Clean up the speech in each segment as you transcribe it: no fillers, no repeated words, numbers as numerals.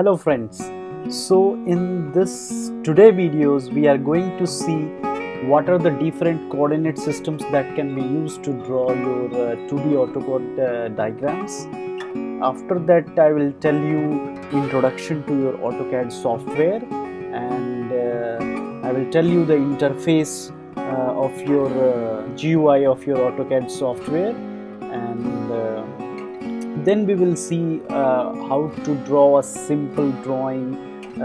Hello friends. So in this today videos we are going to see what are the different coordinate systems that can be used to draw your 2D AutoCAD diagrams. After that I will tell you introduction to your AutoCAD software, and I will tell you the interface of your GUI of your AutoCAD software, and then we will see how to draw a simple drawing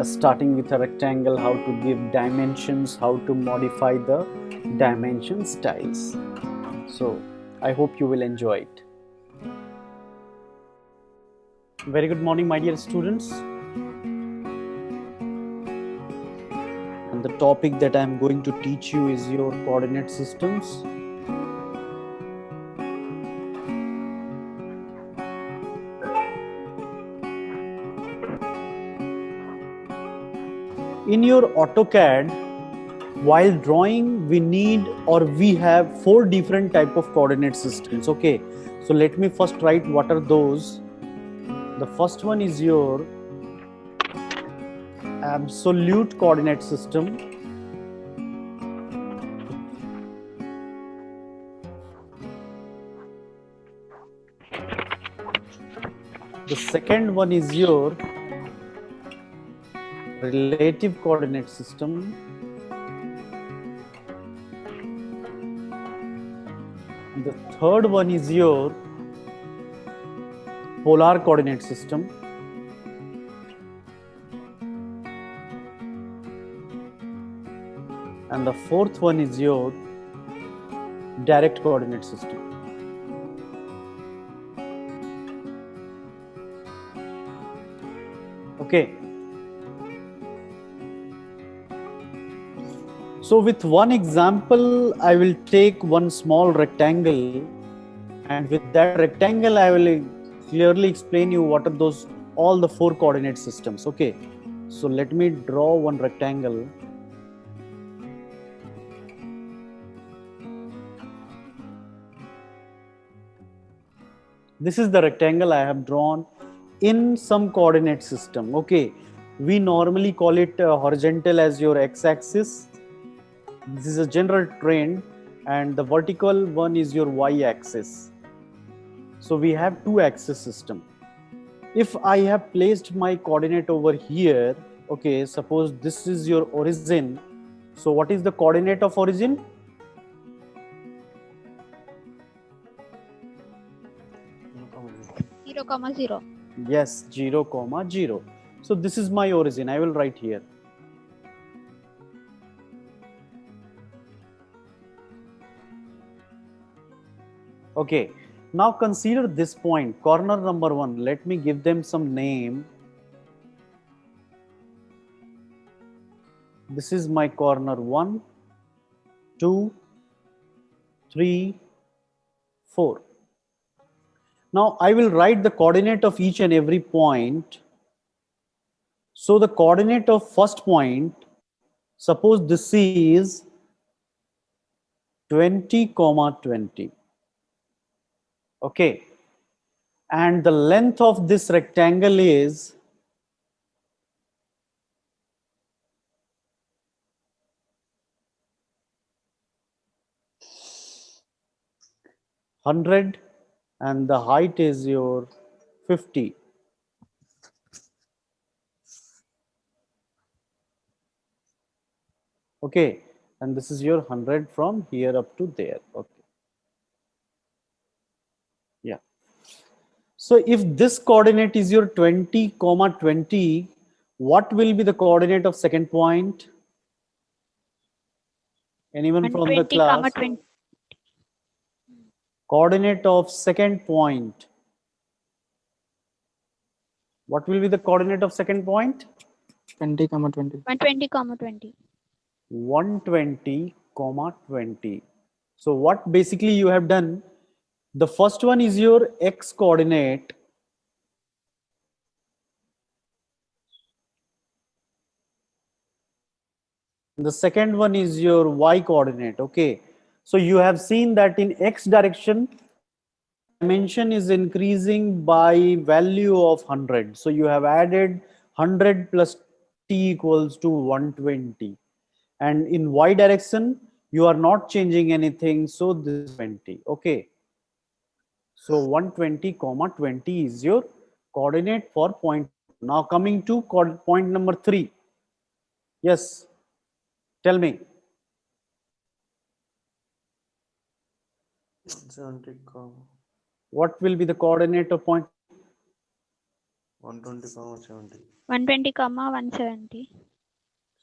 starting with a rectangle, how to give dimensions, how to modify the dimension styles. So I hope you will enjoy it. Very good morning, my dear students. And the topic that I am going to teach you is your coordinate systems. In your AutoCAD, while drawing, we have 4 different type of coordinate systems. Okay, so let me first write what are those. The first one is your absolute coordinate system. The second one is your relative coordinate system. The third one is your polar coordinate system. And the fourth one is your direct coordinate system. Okay. So with one example, I will take one small rectangle, and with that rectangle, I will clearly explain you what are those, all the 4 coordinate systems. Okay. So let me draw one rectangle. This is the rectangle I have drawn in some coordinate system. Okay. We normally call it horizontal as your x-axis. This is a general trend, and the vertical one is your y-axis. So we have 2 axis system. If I have placed my coordinate over here, okay, suppose this is your origin. So what is the coordinate of origin? Zero comma 0. Yes, 0, 0. So this is my origin. I will write here. Okay, now consider this point, corner number 1. Let me give them some name. This is my corner 1, 2, 3, 4. Now I will write the coordinate of each and every point. So the coordinate of first point, suppose this is 20, 20. Okay. And the length of this rectangle is 100, and the height is your 50. Okay, and this is your 100 from here up to there. Okay. Yeah. So if this coordinate is your 20, 20, what will be the coordinate of second point? Anyone from the 120 class? comma 20. Coordinate of second point. What will be the coordinate of second point? 20, 20. 120 comma 20. 120, 20. So what basically you have done, the first one is your x coordinate. The second one is your y coordinate. Okay. So you have seen that in x direction, dimension is increasing by value of 100. So you have added 100 plus t equals to 120. And in y direction, you are not changing anything, so this is 20. Okay. So 120 comma 20 is your coordinate for point. Now coming to point number 3. Yes, tell me. 170, What will be the coordinate of point? 120, 70. 120, 170.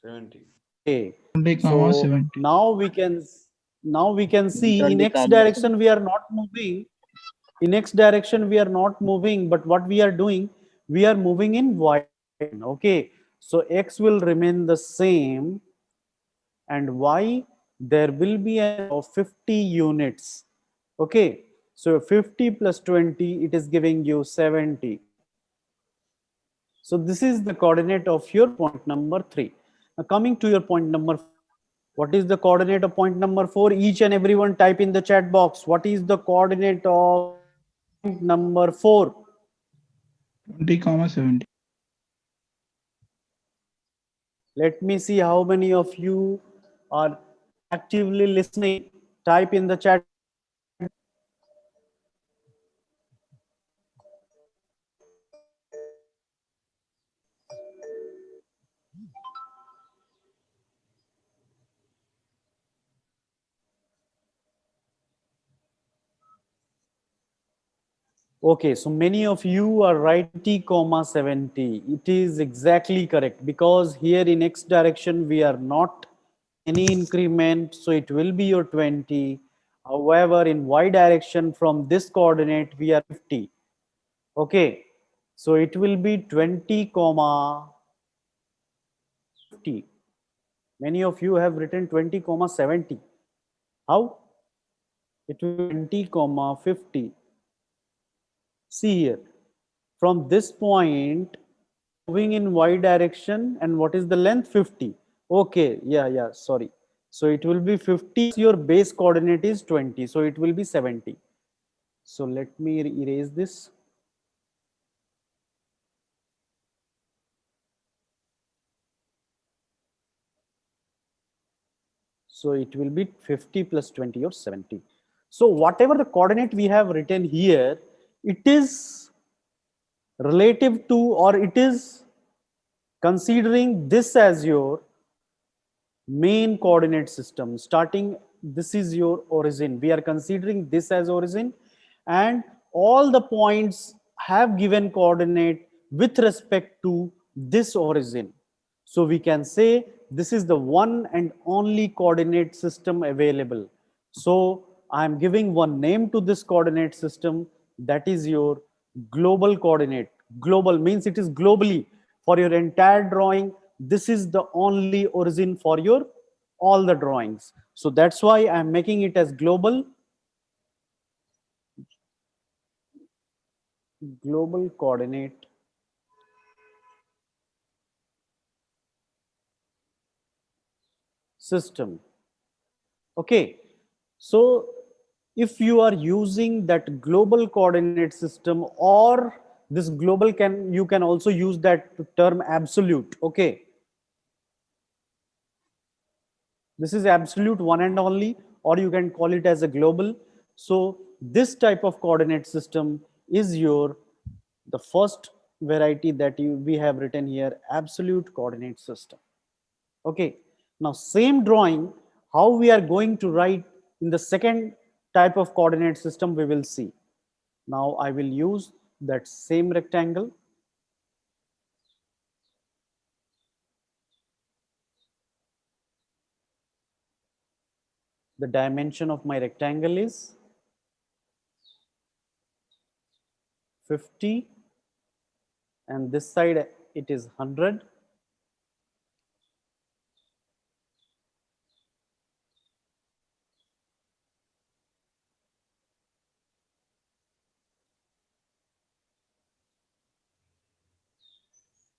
70. Okay. 20, So 70. now we can see in 120, x direction we are not moving. In x direction we are not moving, but what we are doing, we are moving in y direction. Okay. So x will remain the same, and y there will be of 50 units. Okay. So 50 plus 20, it is giving you 70. So this is the coordinate of your point number 3. Now coming to your point number 4. What is the coordinate of point number 4? Each and everyone type in the chat box. What is the coordinate of point number 4? 20, 70. Let me see how many of you are actively listening. Type in the chat. Okay, so many of you are right, 70. It is exactly correct, because here in x direction we are not any increment, so it will be your 20. However, in y direction from this coordinate we are 50. Okay, so it will be 20 comma 50. Many of you have written 20 comma 70. How? It will be 20 comma 50. See here, from this point moving in y direction, and what is the length? 50. Okay, yeah, sorry. So it will be 50. Your base coordinate is 20, so it will be 70. So let me erase this. So it will be 50 plus 20 or 70. So whatever the coordinate we have written here, it is relative to, or it is considering this as your main coordinate system. Starting, this is your origin. We are considering this as origin, and all the points have given coordinate with respect to this origin. So we can say this is the one and only coordinate system available. So I am giving one name to this coordinate system, that is your global coordinate. Global means it is globally for your entire drawing. This is the only origin for your all the drawings. So that's why I'm making it as global coordinate system. Okay, so if you are using that global coordinate system, or this global, you can also use that term absolute. Okay, this is absolute, one and only, or you can call it as a global. So this type of coordinate system is your the first variety that we have written here, absolute coordinate system. Okay, now same drawing, how we are going to write in the second type of coordinate system, we will see. Now I will use that same rectangle. The dimension of my rectangle is 50, and this side it is 100.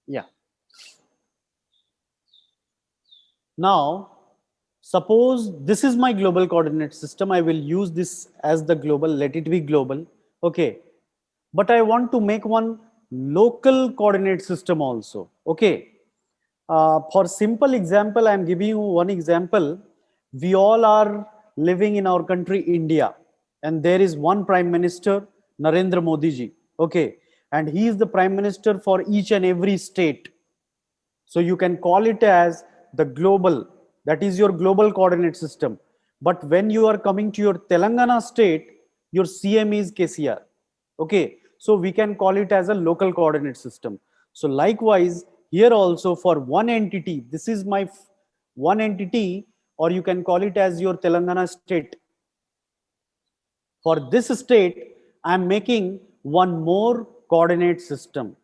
Yeah. Now, suppose this is my global coordinate system. I will use this as the global, let it be global. Okay. But I want to make one local coordinate system also. Okay. For simple example, I am giving you one example. We all are living in our country, India, and there is one Prime Minister, Narendra Modi ji. Okay. And he is the Prime Minister for each and every state. So you can call it as the global, that is your global coordinate system. But when you are coming to your Telangana state, your CM is KCR. Okay, so we can call it as a local coordinate system. So likewise, here also for one entity, this is my one entity, or you can call it as your Telangana state. For this state, I am making one more coordinate system,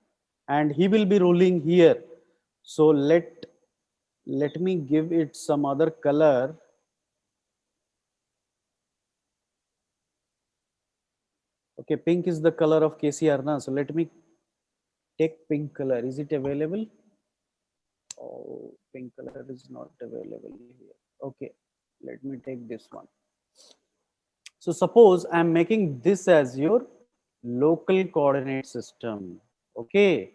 and he will be ruling here. So let me give it some other color. Okay, pink is the color of KCR now. So let me take pink color. Is it available? Oh, pink color is not available here. Okay, let me take this one. So suppose I'm making this as your local coordinate system. Okay.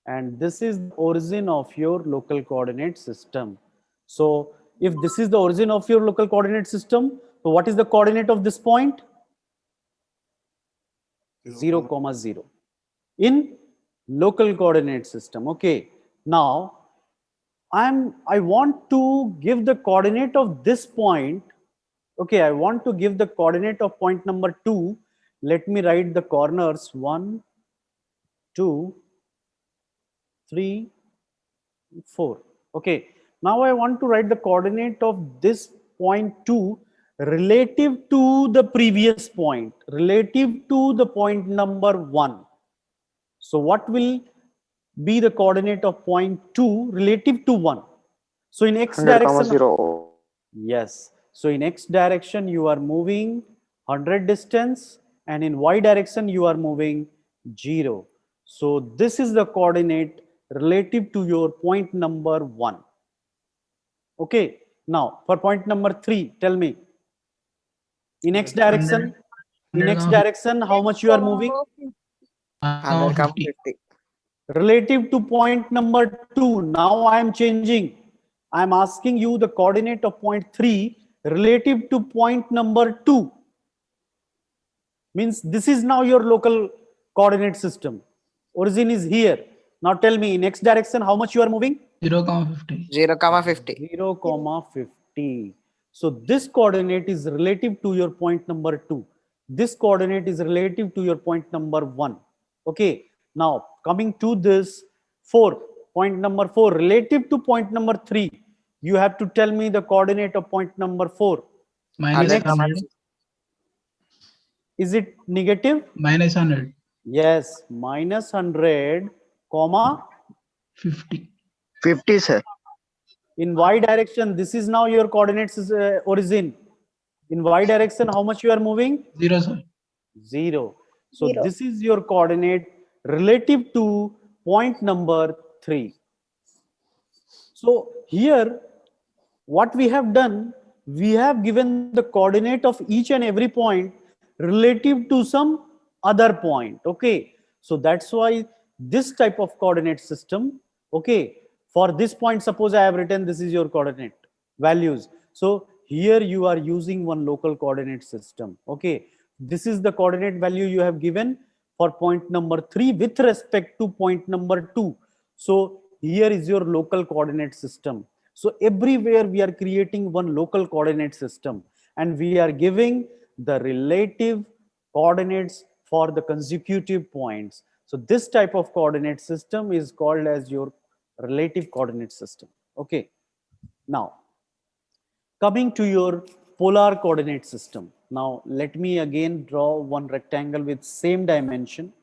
And this is the origin of your local coordinate system. So if this is the origin of your local coordinate system, so what is the coordinate of this point? 0, 0 in local coordinate system. Okay, now I want to give the coordinate of this point. Okay, I want to give the coordinate of point number 2. Let me write the corners 1, 2, 3, 4. Okay, now I want to write the coordinate of this point 2 relative to the previous point, relative to the point number 1. So what will be the coordinate of point 2 relative to 1? So in x 100, direction, 0. yes. So in x direction, you are moving 100 distance, and in y direction, you are moving 0. So this is the coordinate relative to your point number 1. Okay. Now for point number 3, tell me. In x direction, 100, how much you are moving? 100, 50. 50. Relative to point number 2, now I am changing. I am asking you the coordinate of point 3 relative to point number 2. Means this is now your local coordinate system. Origin is here. Now tell me in x direction how much you are moving? 0, 50. 0, 50. 0, 50. So this coordinate is relative to your point number 2. This coordinate is relative to your point number 1. Okay. Now coming to this 4, point number 4 relative to point number 3. You have to tell me the coordinate of point number 4. Minus 100. Is it negative? Minus 100. Yes, minus 100, comma 50. 50, sir. in y direction. This is now your coordinates origin. In y direction, how much you are moving? 0, sir. 0. So this is your coordinate relative to point number 3. So here, what we have done, we have given the coordinate of each and every point relative to some other point. Okay, so that's why this type of coordinate system, okay, for this point, suppose I have written this is your coordinate values. So here you are using one local coordinate system. Okay, this is the coordinate value you have given for point number 3 with respect to point number 2. So here is your local coordinate system. So everywhere we are creating one local coordinate system, and we are giving the relative coordinates for the consecutive points. So this type of coordinate system is called as your relative coordinate system. Okay. Now, coming to your polar coordinate system. Now, let me again draw one rectangle with same dimension.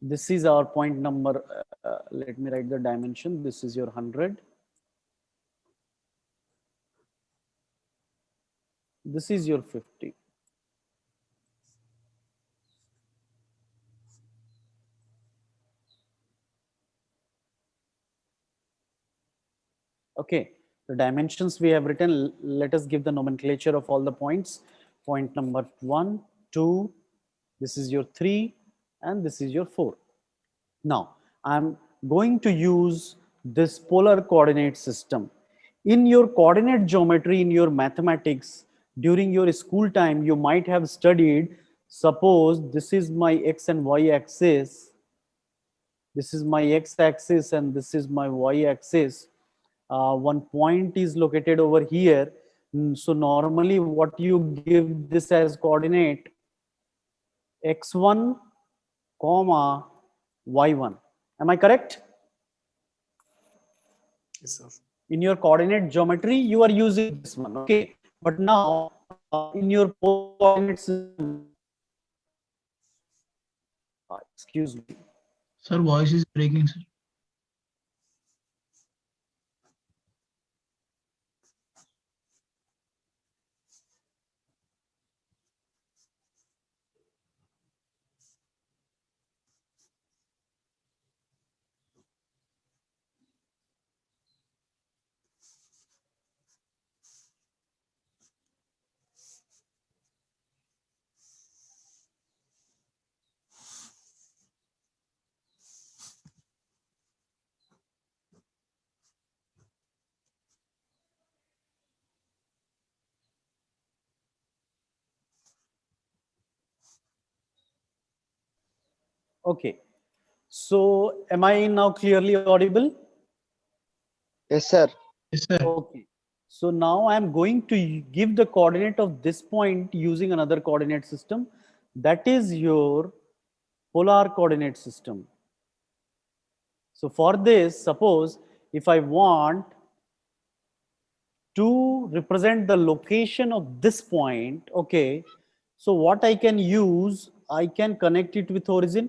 This is our point number. Let me write the dimension. This is your 100. This is your 50. Okay. The dimensions we have written, let us give the nomenclature of all the points. Point number 1, 2, this is your 3, and this is your 4. Now, I'm going to use this polar coordinate system. In your coordinate geometry, in your mathematics, during your school time, you might have studied, suppose this is my x and y axis, this is my x axis and this is my y axis. One point is located over here. So normally what you give this as coordinate x1 comma y1. Am I correct? Yes, sir. In your coordinate geometry, you are using this one, okay? But now in your coordinate system, excuse me. Sir, voice is breaking, sir. Okay. So am I now clearly audible? Yes, sir. Yes, sir. Okay. So now I'm going to give the coordinate of this point using another coordinate system. That is your polar coordinate system. So for this, suppose if I want to represent the location of this point, okay, so what I can use, I can connect it with origin.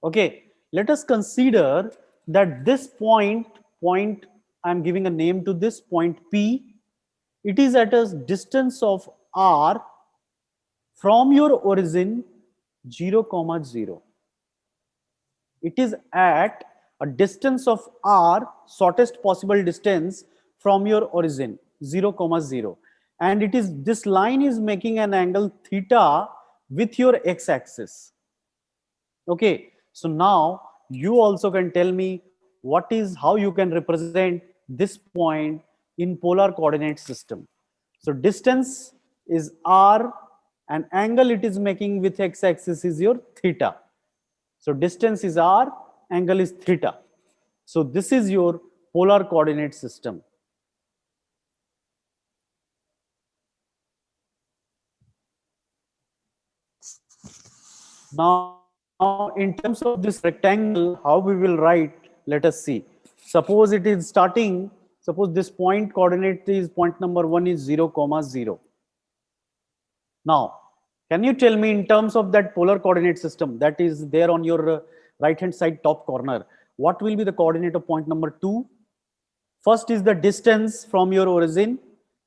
Okay, let us consider that this point I'm giving a name to this point P. It is at a distance of r from your origin 0, 0. It is at a distance of r, shortest possible distance from your origin 0, 0. And it is, this line is making an angle theta with your x-axis. Okay, so now you also can tell me what is, how you can represent this point in polar coordinate system. So distance is r and angle it is making with x-axis is your theta. So distance is r, angle is theta. So this is your polar coordinate system. Now, in terms of this rectangle, how we will write, let us see. Suppose it is starting, suppose this point coordinate is point number 1 is 0, 0. Now, can you tell me in terms of that polar coordinate system that is there on your right hand side top corner, what will be the coordinate of point number 2? First is the distance from your origin.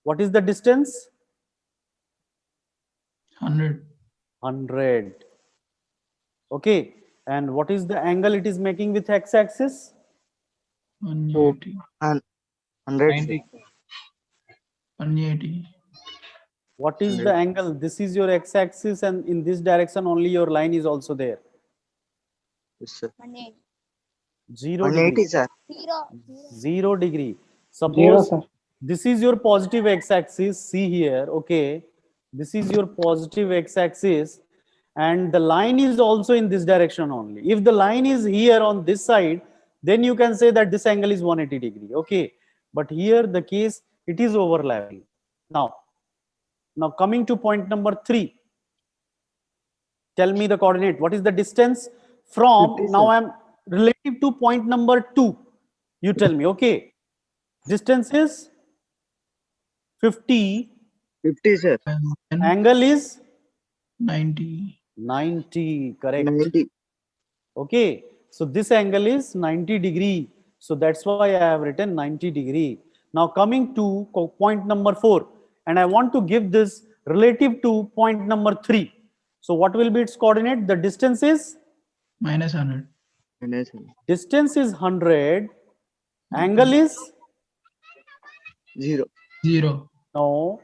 What is the distance? 100. 100. Okay, and what is the angle it is making with x-axis? 180. 100. 180. What is the 100. angle? This is your x-axis, and in this direction only your line is also there. Yes, sir. 0 180, degree. sir. 0 degree. Suppose this is your positive x-axis. See here, okay. This is your positive x-axis, and the line is also in this direction only. If the line is here on this side, then you can say that this angle is 180 degree. Okay, but here the case it is overlapping. Now coming to point number 3. Tell me the coordinate. What is the distance from, 50, now sir. I'm relative to point number 2. You tell me, okay. Distance is 50. 50, sir. And Angle is 90. 90, correct. 90. Okay, so this angle is 90 degree. So that's why I have written 90 degree. Now coming to point number 4, and I want to give this relative to point number 3. So what will be its coordinate? The distance is? Minus 100. Minus Distance is 100. Angle is? 0. 0. No.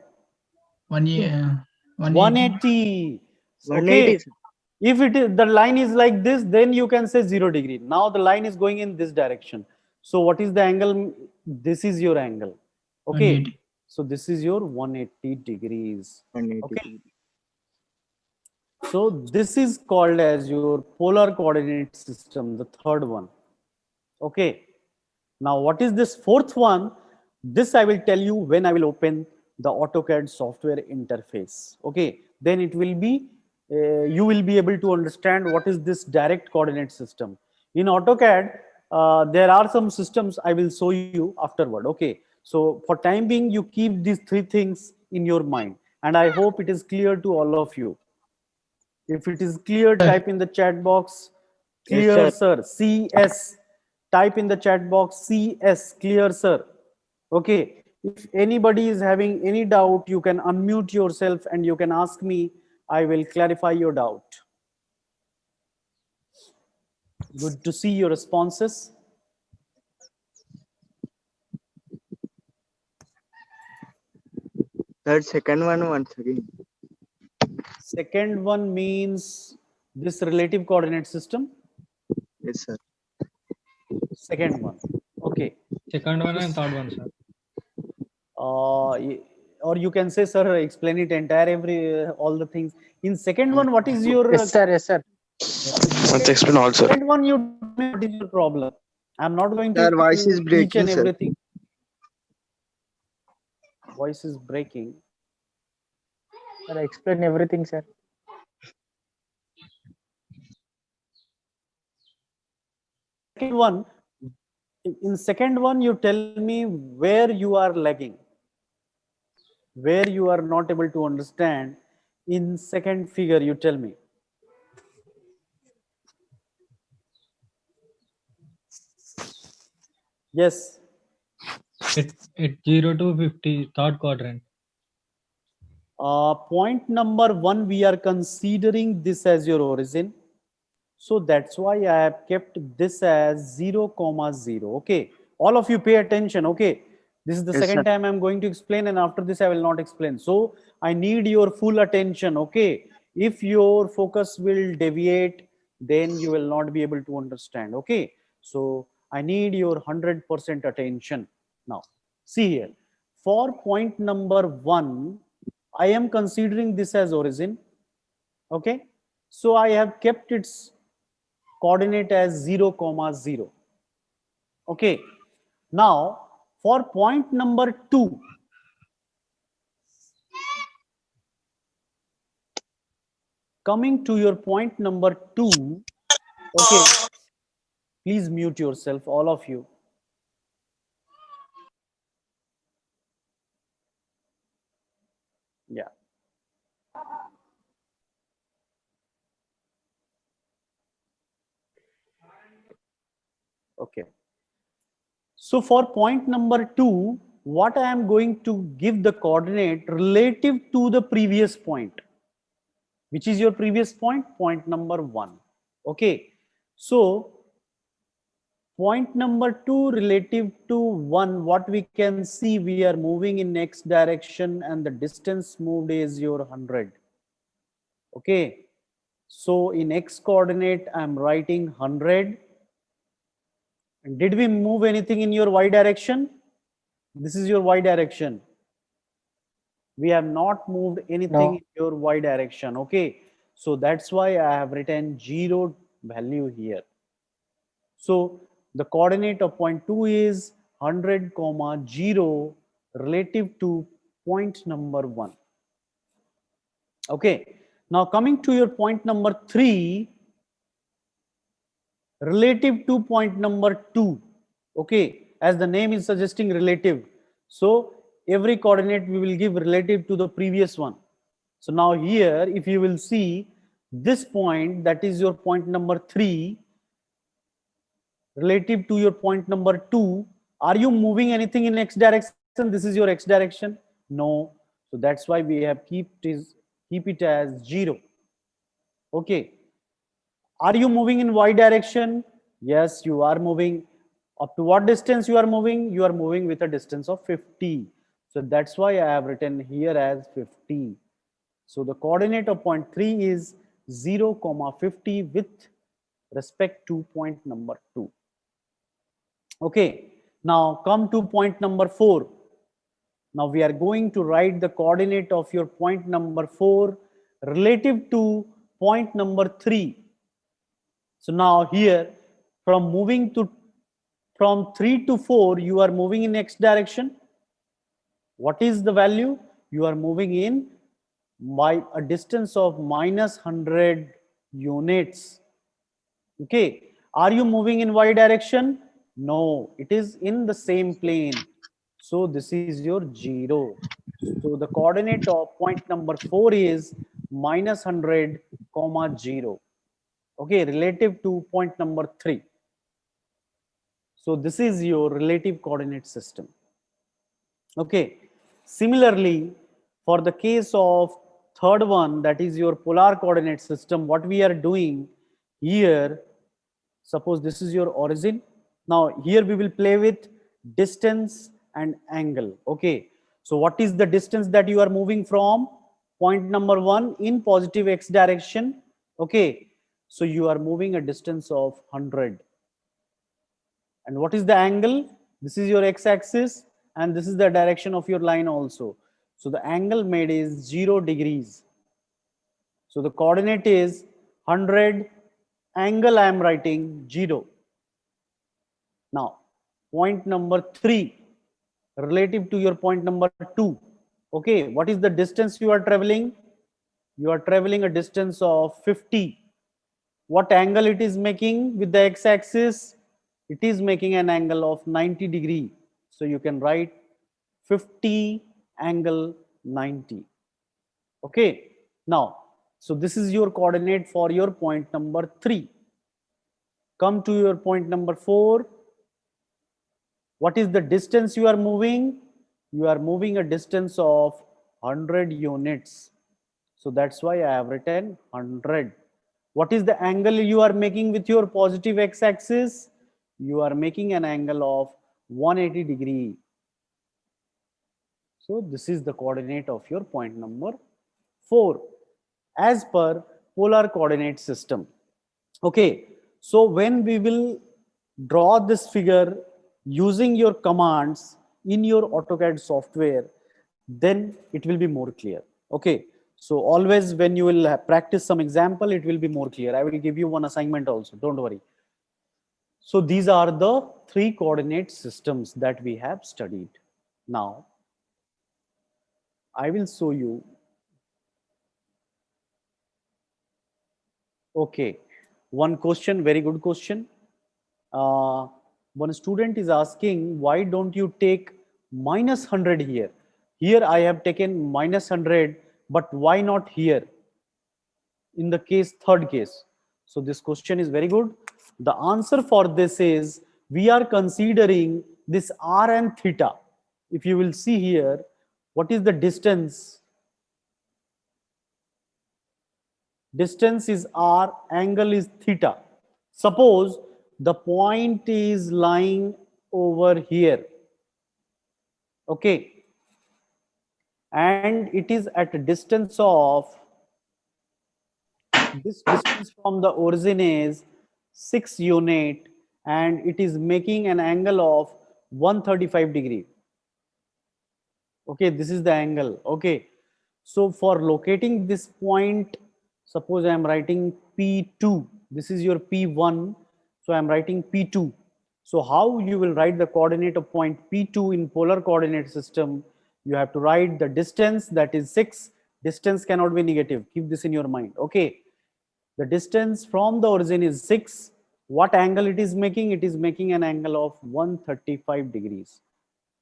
180. 180. 180, Okay. sir. If it is the line is like this, then you can say 0 degree. Now the line is going in this direction. So what is the angle? This is your angle. Okay. 180. So this is your 180 degrees. 180 Okay. degree. So this is called as your polar coordinate system, the third one. Okay. Now what is this fourth one? This I will tell you when I will open the AutoCAD software interface. Okay. Then it will be, you will be able to understand what is this direct coordinate system. In AutoCAD, there are some systems I will show you afterward. Okay. So for time being, you keep these three things in your mind. And I hope it is clear to all of you. If it is clear, Sir. type in the chat box, Yes, clear, sir. sir. CS. Type in the chat box, CS, clear, sir. Okay. If anybody is having any doubt, you can unmute yourself and you can ask me. I will clarify your doubt. Good to see your responses. Third, second one once again. Second one means this relative coordinate system. Yes, sir. Second one. Okay. Second one and third one, sir. Or you can say, sir, explain it entire all the things. In second one, what is your Yes, sir. Yes, sir. Let's explain also. second one? You tell me what is your problem? I'm not going to Sir, voice is tell each breaking, and sir. everything. Voice is breaking. Sir, explain everything, sir. Second one, in second one, you tell me where you are lagging, where you are not able to understand. In second figure, you tell me. Yes. It 0 to 50, third quadrant. Point number one, we are considering this as your origin. So that's why I have kept this as 0, 0. Okay. All of you pay attention. Okay. This is the Yes, second sir. time I'm going to explain, and after this I will not explain. So I need your full attention. Okay. If your focus will deviate, then you will not be able to understand. Okay. So I need your 100% attention. Now, see here. For point number one, I am considering this as origin. Okay. So I have kept its coordinate as 0, 0. Okay. Now, for point number 2, coming to your point number 2, okay, please mute yourself, all of you. Yeah. Okay. So for point number 2, what I am going to give the coordinate relative to the previous point. Which is your previous point? Point number 1. Okay. So point number 2 relative to 1, what we can see, we are moving in x direction and the distance moved is your 100. Okay. So in x coordinate, I'm writing 100. And did we move anything in your y direction? This is your y direction. We have not moved anything No. in your y direction. Okay. So that's why I have written 0 value here. So the coordinate of point 2 is 100, 0 relative to point number 1. Okay. Now coming to your point number 3, relative to point number 2. Okay. As the name is suggesting, relative. So every coordinate we will give relative to the previous one. So now here, if you will see this point, that is your point number 3, relative to your point number 2, are you moving anything in x direction? This is your x direction. No. So that's why we have keep it as 0. Okay. Are you moving in y direction? Yes, you are moving. Up to what distance you are moving? You are moving with a distance of 50. So that's why I have written here as 50. So the coordinate of point 3 is 0, 50 with respect to point number 2. Okay, now come to point number 4. Now we are going to write the coordinate of your point number 4 relative to point number 3. So now here, from 3 to 4, you are moving in x direction. What is the value? You are moving in by a distance of minus 100 units. Okay, are you moving in y direction? No, it is in the same plane. So this is your 0. So the coordinate of point number 4 is minus 100 comma 0. Okay, relative to point number 3. So this is your relative coordinate system. Okay, similarly, for the case of third one, that is your polar coordinate system, what we are doing here, suppose this is your origin. Now here we will play with distance and angle. Okay, so what is the distance that you are moving from point number 1 in positive x direction? Okay, so you are moving a distance of 100. And what is the angle? This is your x-axis and this is the direction of your line also. So the angle made is 0 degrees. So the coordinate is 100, angle I am writing 0. Now point number 3 relative to your point number 2. Okay, what is the distance you are traveling? You are traveling a distance of 50. What angle it is making with the x-axis? It is making an angle of 90 degree. So you can write 50 angle 90. Okay, now, so this is your coordinate for your point number 3. Come to your point number 4. What is the distance you are moving? You are moving a distance of 100 units. So that's why I have written 100. What is the angle you are making with your positive x-axis? You are making an angle of 180 degree. So this is the coordinate of your point number 4 as per polar coordinate system. Okay, so when we will draw this figure using your commands in your AutoCAD software, then it will be more clear. Okay, so always when you will practice some example, it will be more clear. I will give you one assignment also, don't worry. So these are the 3 coordinate systems that we have studied. Now I will show you. Okay, one question, very good question. One student is asking, why don't you take minus 100 here? Here I have taken minus 100, but why not here? In the third case. So this question is very good. The answer for this is, we are considering this r and theta. If you will see here, what is the distance? Distance is r, angle is theta. Suppose the point is lying over here. Okay. And it is at a distance of, this distance from the origin is 6 unit and it is making an angle of 135 degree. Okay, this is the angle. Okay, so for locating this point, suppose I am writing P2, this is your P1, so I am writing P2. So how you will write the coordinate of point P2 in polar coordinate system? You have to write the distance, that is 6. Distance cannot be negative, keep this in your mind. Okay, the distance from the origin is 6. What angle it is making? It is making an angle of 135 degrees.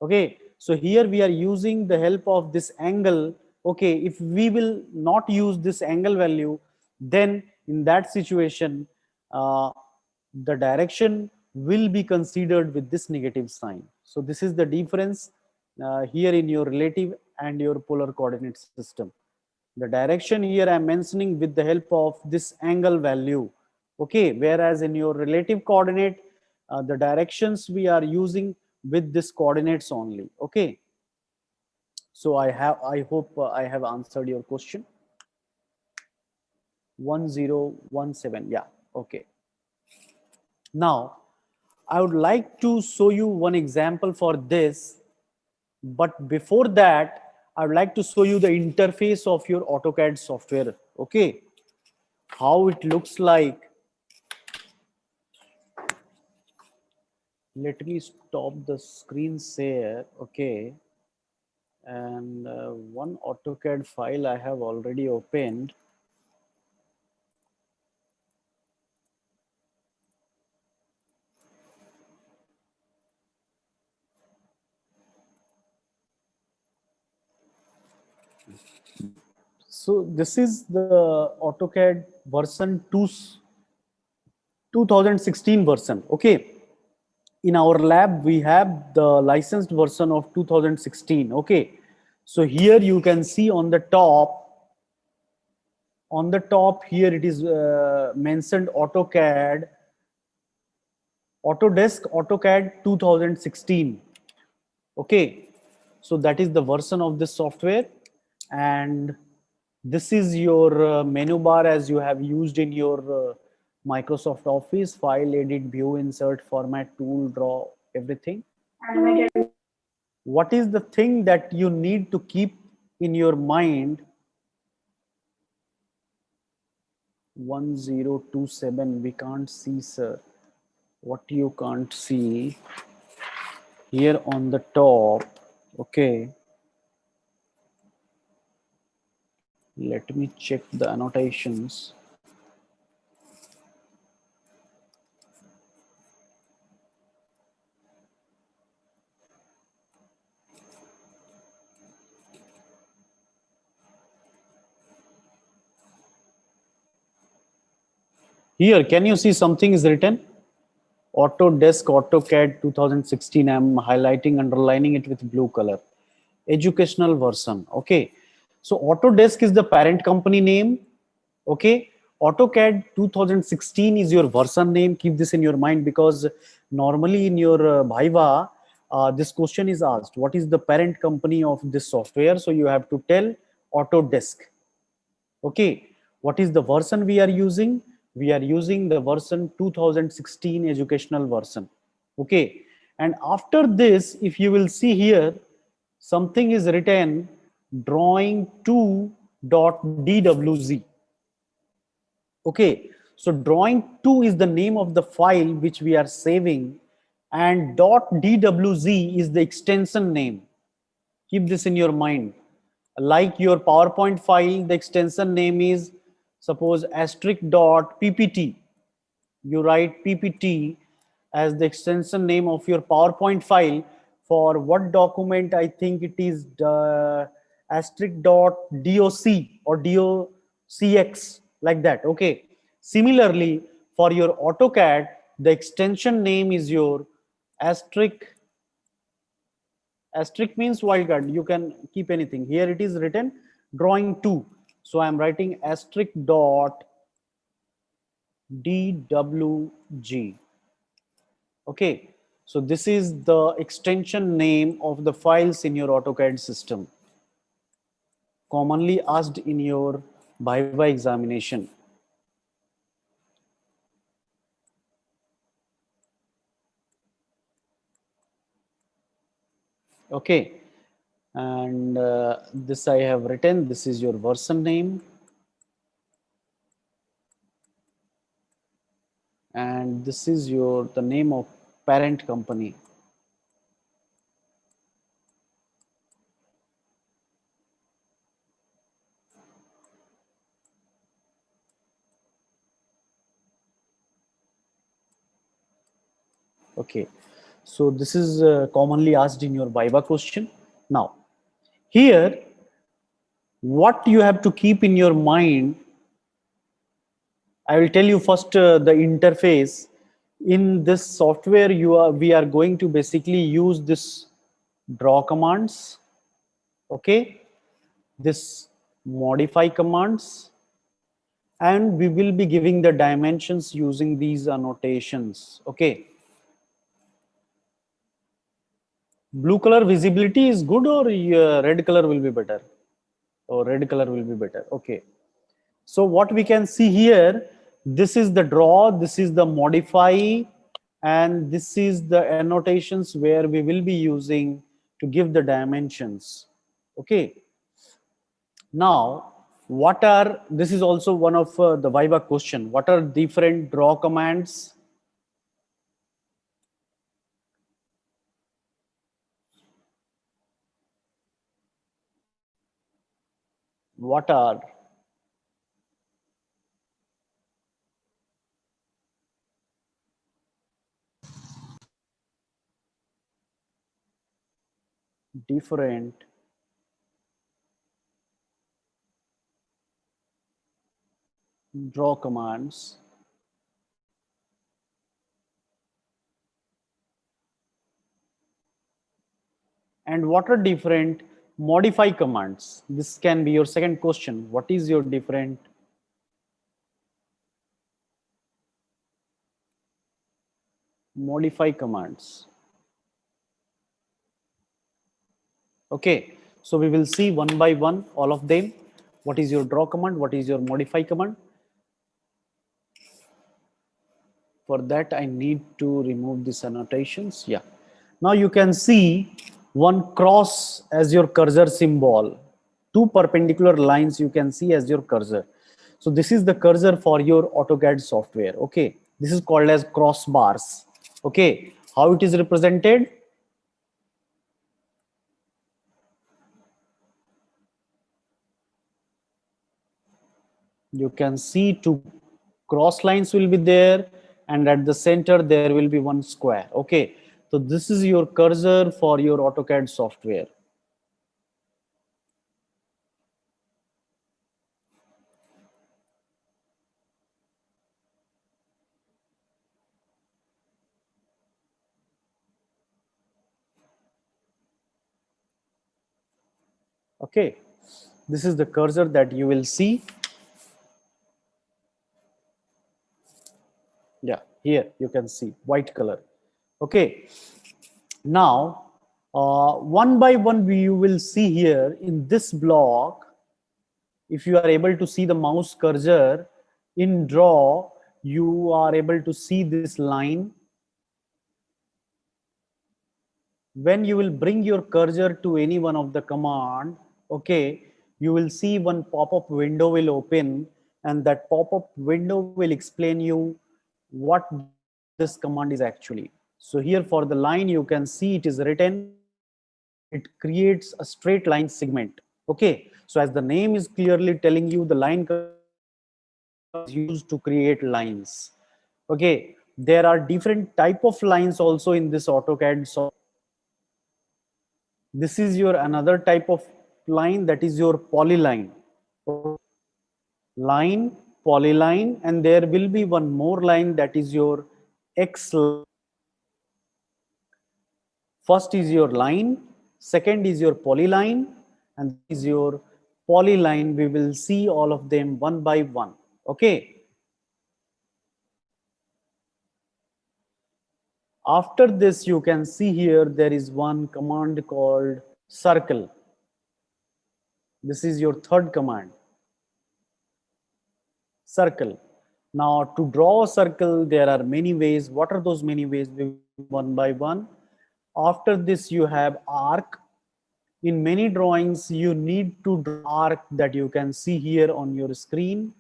Okay, so here we are using the help of this angle. Okay, if we will not use this angle value, then in that situation, the direction will be considered with this negative sign. So this is the difference here in your relative and your polar coordinate system. The direction here I am mentioning with the help of this angle value. Okay, whereas in your relative coordinate, the directions we are using with this coordinates only. Okay, So I hope I have answered your question. 1017, yeah, okay. Now I would like to show you one example for this, but before that I would like to show you the interface of your AutoCAD software. Okay, how it looks like. Let me stop the screen share. Okay, and one AutoCAD file I have already opened. So this is the AutoCAD version 2016 version. Okay, in our lab we have the licensed version of 2016. Okay, so here you can see on the top here it is mentioned AutoCAD, Autodesk AutoCAD 2016. Okay, so that is the version of this software, and this is your menu bar as you have used in your Microsoft Office: file, edit, view, insert, format, tool, draw, everything. What is the thing that you need to keep in your mind? 1027, we can't see, sir. What you can't see here on the top? Okay, let me check the annotations. Here, can you see something is written? Autodesk AutoCAD 2016. I'm highlighting, underlining it with blue color. Educational version. Okay. So Autodesk is the parent company name. Okay. AutoCAD 2016 is your version name. Keep this in your mind, because normally in your Viva, this question is asked: what is the parent company of this software? So you have to tell Autodesk. Okay, what is the version we are using? We are using the version 2016 educational version. Okay, and after this, if you will see here, something is written drawing2.dwz. Okay, so drawing2 is the name of the file which we are saving, and .dwz is the extension name. Keep this in your mind. Like your PowerPoint file, the extension name is, suppose, *ppt. You write ppt as the extension name of your PowerPoint file. For what document? I think it is *doc or docx, like that. Okay. Similarly, for your AutoCAD, the extension name is your asterisk. Asterisk means wildcard. You can keep anything. Here it is written drawing2. So I am writing *dwg. Okay. So this is the extension name of the files in your AutoCAD system, commonly asked in your Viva examination. Okay. And this I have written. This is your version name. And this is the name of parent company. Okay, so this is commonly asked in your Viva question. Now, here, what you have to keep in your mind, I will tell you first the interface. In this software, we are going to basically use this draw commands, okay, this modify commands, and we will be giving the dimensions using these annotations. Okay. Blue color visibility is good, or red color will be better? Or red color will be better. Okay. So what we can see here, this is the draw, this is the modify, and this is the annotations where we will be using to give the dimensions. Okay. Now, this is also one of the Viva question. What are different draw commands? What are different draw commands? And what are different modify commands? This can be your second question. What is your different modify commands? Okay, so we will see one by one all of them. What is your draw command? What is your modify command? For that, I need to remove these annotations. Yeah. Now you can see one cross as your cursor symbol. Two perpendicular lines you can see as your cursor. So this is the cursor for your AutoCAD software. Okay. This is called as crossbars. Okay. How it is represented? You can see two cross lines will be there, and at the center there will be one square. Okay, so this is your cursor for your AutoCAD software. Okay, this is the cursor that you will see. Yeah, here you can see white color. Okay, now one by one you will see here in this block. If you are able to see the mouse cursor in draw, you are able to see this line. When you will bring your cursor to any one of the command, okay, you will see one pop-up window will open, and that pop-up window will explain you what this command is actually. So here for the line, you can see it is written, it creates a straight line segment. Okay, so as the name is clearly telling you, the line is used to create lines. Okay, there are different type of lines also in this AutoCAD software. This is your another type of line, that is your polyline. Line, polyline, and there will be one more line, that is your X line. First is your line, second is your polyline, and is your polyline. We will see all of them one by one. Okay. After this, you can see here there is one command called circle. This is your third command, circle. Now to draw a circle, there are many ways. What are those many ways? One by one. After this, you have arc. In many drawings, you need to draw arc that you can see here on your screen.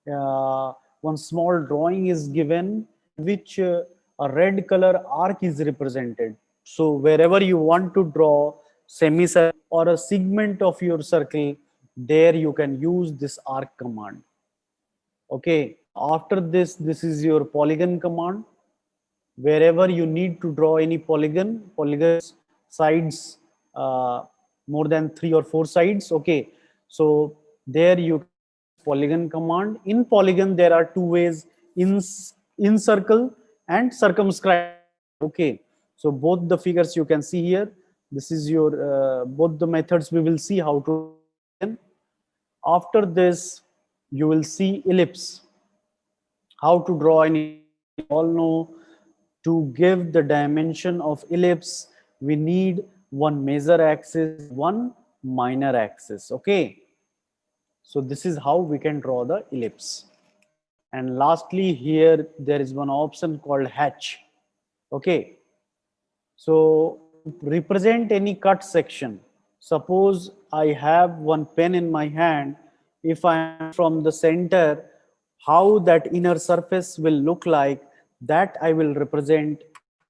One small drawing is given, which a red color arc is represented. So wherever you want to draw semicircle or a segment of your circle, there you can use this arc command. Okay, after this is your polygon command. Wherever you need to draw any polygon sides, more than 3 or 4 sides. Okay, so there you polygon command. In polygon there are two ways, in circle and circumscribe. Okay, so both the figures you can see here. This is your both the methods we will see how to. After this, you will see ellipse. How to draw any, all know, to give the dimension of ellipse, we need one major axis, one minor axis. Okay, so this is how we can draw the ellipse. And lastly, here there is one option called hatch. Okay, so represent any cut section. Suppose I have one pen in my hand. If I am from the center, how that inner surface will look like, that I will represent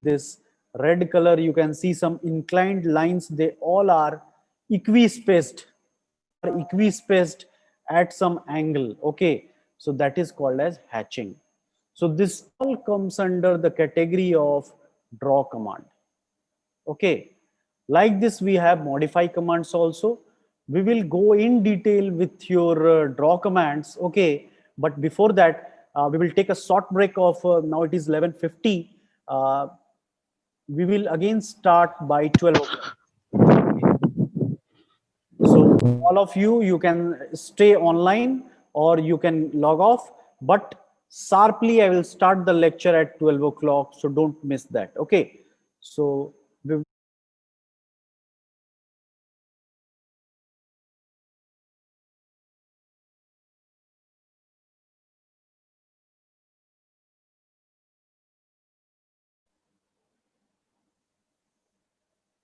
this red color. You can see some inclined lines. They all are equispaced, at some angle. Okay, so that is called as hatching. So this all comes under the category of draw command. Okay, like this we have modify commands also. We will go in detail with your draw commands. Okay, but before that we will take a short break of now it is 11:50. We will again start by 12 o'clock. So all of you can stay online or you can log off, but sharply I will start the lecture at 12 o'clock, so don't miss that. Okay, so we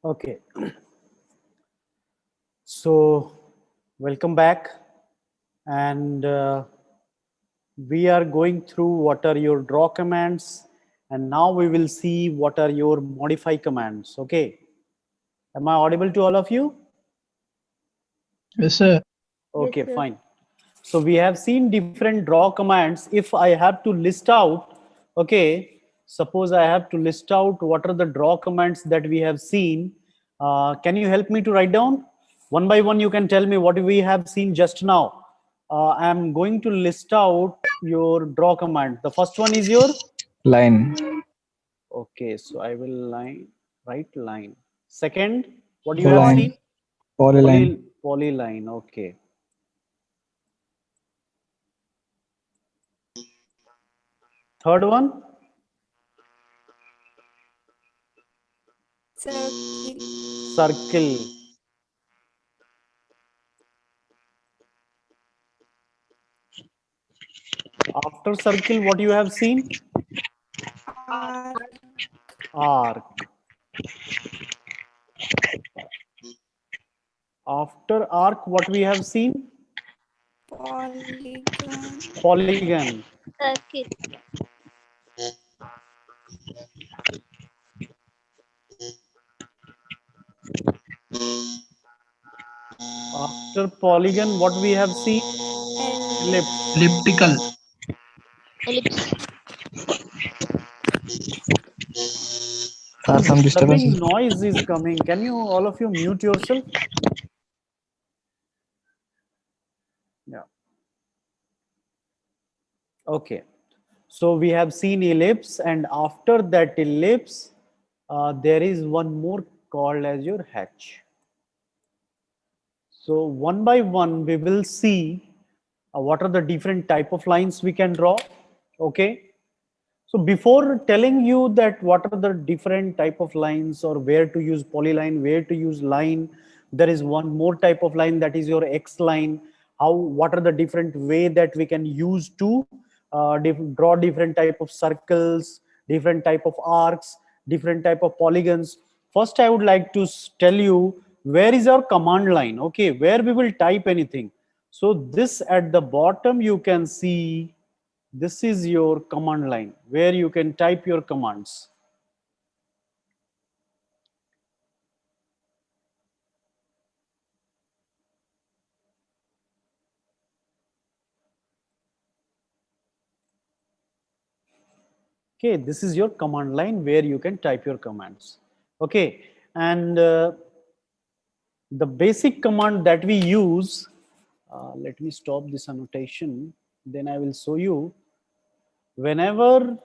okay. So welcome back, and we are going through what are your draw commands, and now we will see what are your modify commands. Okay, am I audible to all of you? Yes, sir. Okay, Yes, sir. fine. So we have seen different draw commands. If I have to list out, okay, suppose I have to list out what are the draw commands that we have seen. Can you help me to write down? One by one, you can tell me what we have seen just now. I am going to list out your draw command. The first one is your, Line. okay, so I will write line. Second, what you have Polyline. seen? Polyline. Polyline, okay. Third one? Circle. After circle, what you have seen? Arc. After arc, what we have seen? Polygon. Circle. After polygon, what we have seen? Ellipse. Elliptical. Ellipse. Some Disturbing disturbances. noise is coming. Can you all of you mute yourself? Yeah. Okay. So we have seen ellipse, and after that ellipse, there is one more called as your hatch. So one by one, we will see what are the different type of lines we can draw. Okay. So before telling you that what are the different type of lines or where to use polyline, where to use line, there is one more type of line, that is your X line. What are the different way that we can use to draw different type of circles, different type of arcs, different type of polygons. First, I would like to tell you where is our command line. Okay, where we will type anything. So this at the bottom you can see, this is your command line where you can type your commands. Okay, this is your command line where you can type your commands. Okay, and the basic command that we use, let me stop this annotation, then I will show you. Whenever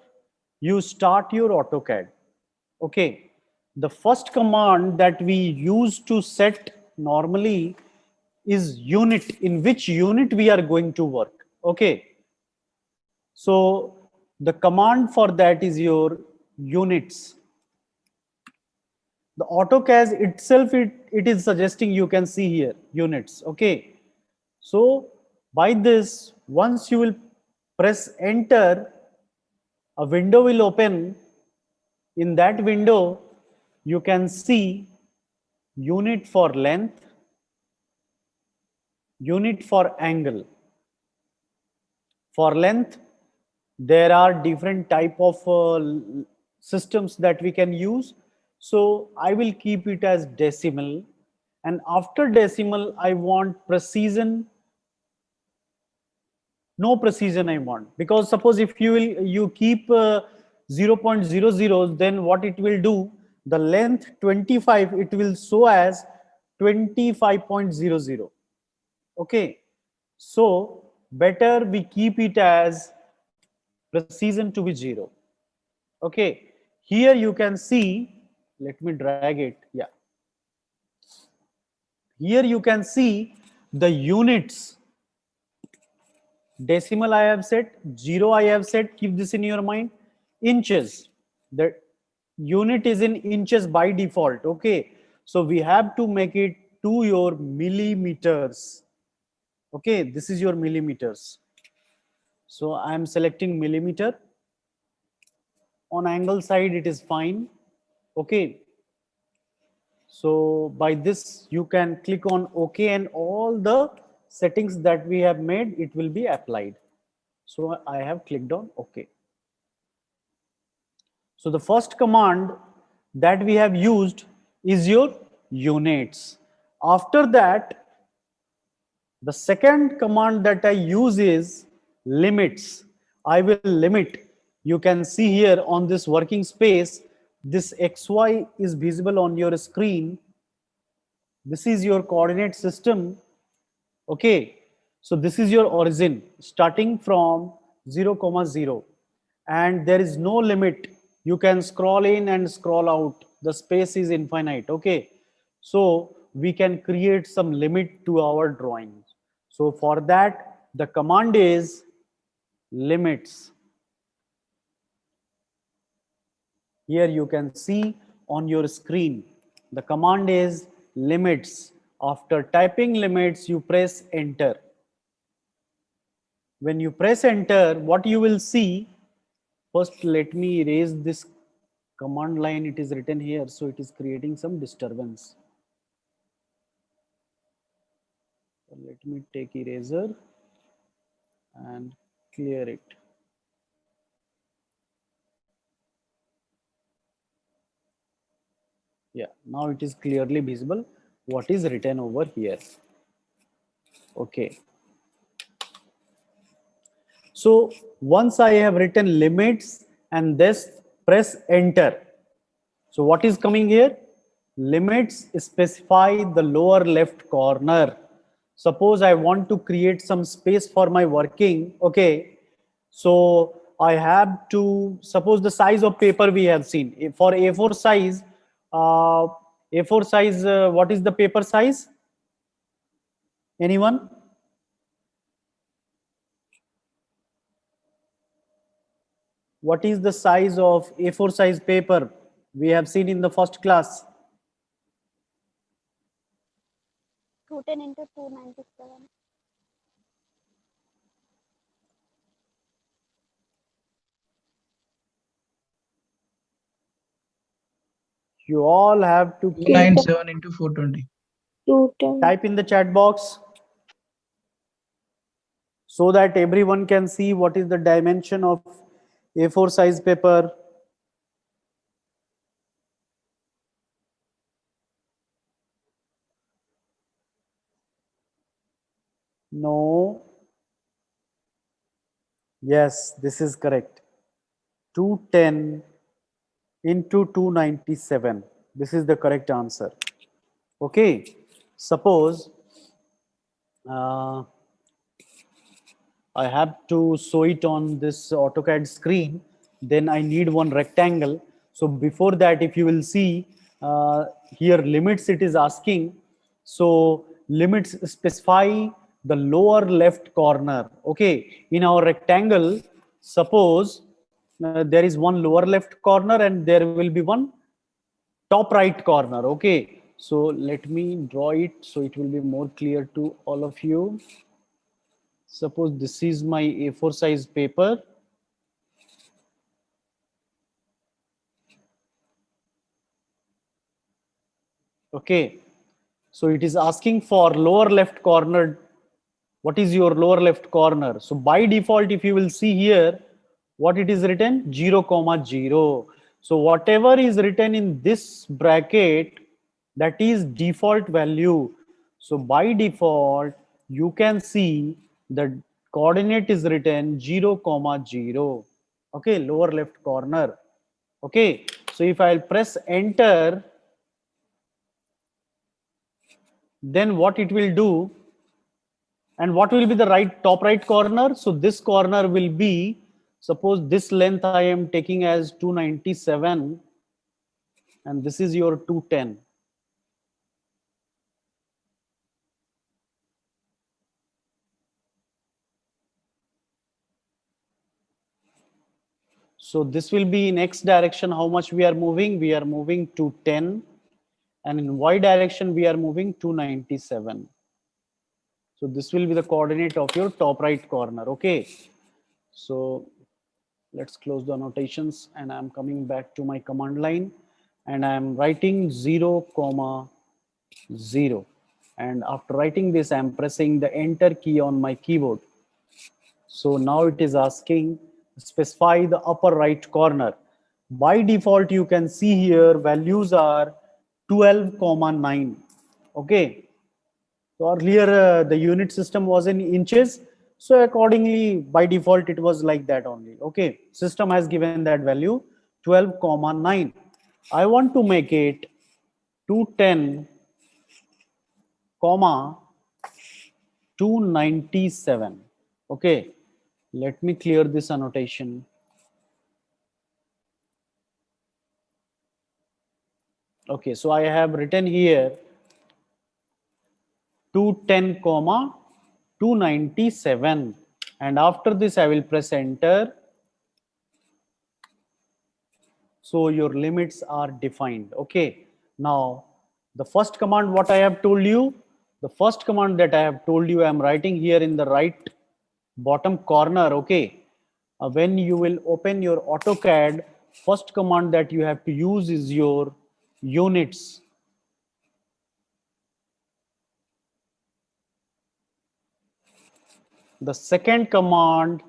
you start your AutoCAD, okay, the first command that we use to set normally is unit, in which unit we are going to work. Okay, so the command for that is your units. The AutoCAD itself, it is suggesting, you can see here, units. Okay. So by this, once you will press enter, a window will open. In that window, you can see unit for length, unit for angle. For length, there are different type of systems that we can use. So I will keep it as decimal, and after decimal I want precision. No precision I want, because suppose if you keep 0.00, then what it will do, the length 25, it will show as 25.00. Okay, so better we keep it as precision to be 0. Okay, here you can see, let me drag it. Yeah, here you can see the units. Decimal I have set, 0 I have set, keep this in your mind. Inches, the unit is in inches by default. Okay, so we have to make it to your millimeters. Okay, this is your millimeters. So I am selecting millimeter. On angle side it is fine. Okay, so by this you can click on OK, and all the settings that we have made, it will be applied. So I have clicked on OK. So the first command that we have used is your units. After that, the second command that I use is limits. I will limit. You can see here on this working space, this XY is visible on your screen. This is your coordinate system. Okay, so this is your origin starting from 0,0, and there is no limit. You can scroll in and scroll out. The space is infinite. Okay, so we can create some limit to our drawings. So for that, the command is limits. Here you can see on your screen, the command is limits. After typing limits, you press enter. When you press enter, what you will see, first let me erase this command line. It is written here, so it is creating some disturbance. So let me take eraser and clear it. Yeah, now it is clearly visible what is written over here. Okay. So once I have written limits and this, press enter. So what is coming here? Limits specify the lower left corner. Suppose I want to create some space for my working. Okay. So I have to, suppose the size of paper we have seen for A4 size. A4 size, what is the paper size? Anyone? What is the size of A4 size paper we have seen in the first class? 210 into 297. You all have to 297 into 420. 210. type in the chat box so that everyone can see what is the dimension of A4 size paper. No. Yes, this is correct. 210 into 297. This is the correct answer. Okay. Suppose I have to show it on this AutoCAD screen. Then I need one rectangle. So before that, if you will see here limits, it is asking. So limits specify the lower left corner. Okay. In our rectangle, suppose there is one lower left corner and there will be one top right corner. Okay, so let me draw it so it will be more clear to all of you. Suppose this is my A4 size paper. Okay, so it is asking for lower left corner. What is your lower left corner? So by default, if you will see here, what it is written? 0, 0. So whatever is written in this bracket, that is default value. So by default, you can see the coordinate is written 0, 0. Okay, lower left corner. Okay, so if I'll press enter, then what it will do, and what will be the top right corner? So this corner will be, suppose this length I am taking as 297 and this is your 210. So this will be in X direction. How much we are moving? We are moving to 10, and in Y direction we are moving 297. So this will be the coordinate of your top right corner. Okay, so let's close the annotations, and I'm coming back to my command line, and I'm writing 0, 0. And after writing this, I'm pressing the enter key on my keyboard. So now it is asking specify the upper right corner. By default, you can see here values are 12, 9. Okay, so earlier the unit system was in inches, so accordingly by default it was like that only. Okay, system has given that value 12, 9. I want to make it 210, 297. Okay, let me clear this annotation. Okay, so I have written here 210, 297, and after this I will press enter. So your limits are defined. Okay, now the first command, what I have told you, the first command that I have told you, I am writing here in the right bottom corner. Okay, when you will open your AutoCAD, first command that you have to use is your units. The second command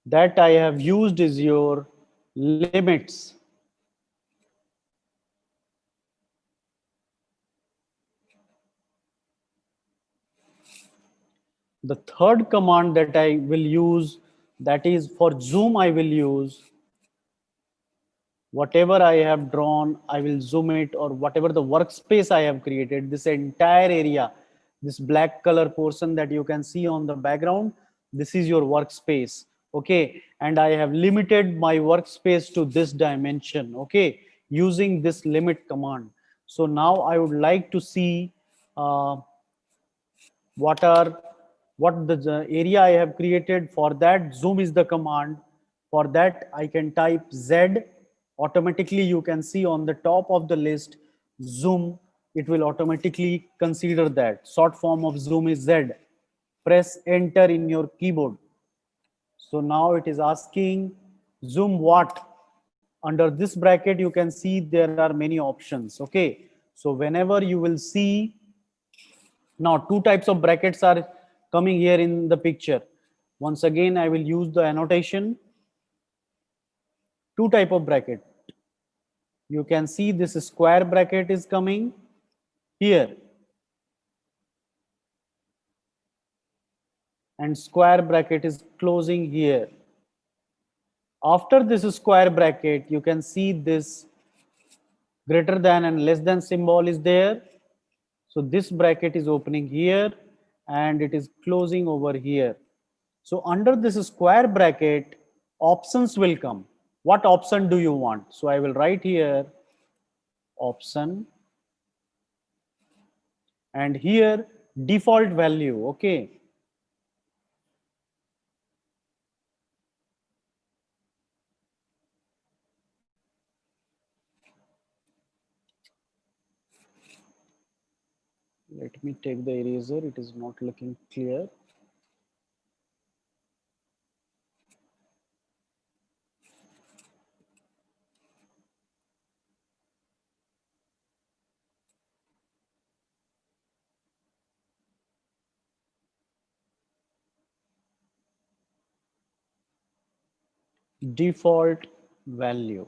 that I have used is your limits. The third command that I will use, that is for zoom, I will use whatever I have drawn, I will zoom it, or whatever the workspace I have created, this entire area, this black color portion that you can see on the background, this is your workspace. Okay, and I have limited my workspace to this dimension. Okay, using this limit command. So now I would like to see what the area I have created. For that, zoom is the command. For that, I can type Z. Automatically, you can see on the top of the list, zoom. It will automatically consider that. Short form of zoom is Z. Press enter in your keyboard. So now it is asking zoom what? Under this bracket, you can see there are many options. Okay, so whenever you will see, now two types of brackets are coming here in the picture. Once again, I will use the annotation. Two type of bracket. You can see this square bracket is coming here, and square bracket is closing here. After this square bracket, you can see this greater than and less than symbol is there. So this bracket is opening here and it is closing over here. So under this square bracket, options will come. What option do you want? So I will write here option, and here default value. Okay, Let me take the eraser. It is not looking clear. Default value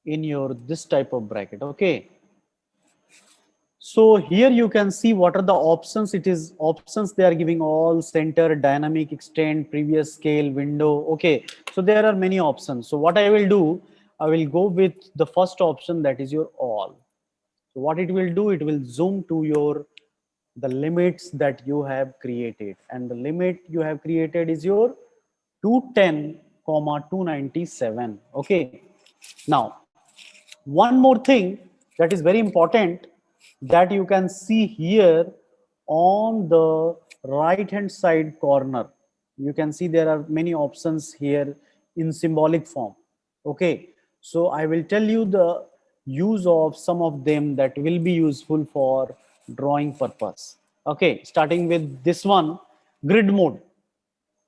in your this type of bracket. Okay, so here you can see what are the options. It is options they are giving: all, center, dynamic, extend, previous, scale, window. Okay, so there are many options. So what I will do, I will go with the first option, that is your all. So what it will do, it will zoom to your the limits that you have created, and the limit you have created is your 210 comma 297. Okay, now one more thing that is very important, that you can see here on the right hand side corner, you can see there are many options here in symbolic form. Okay, so I will tell you the use of some of them that will be useful for drawing purpose. Okay, starting with this one, grid mode.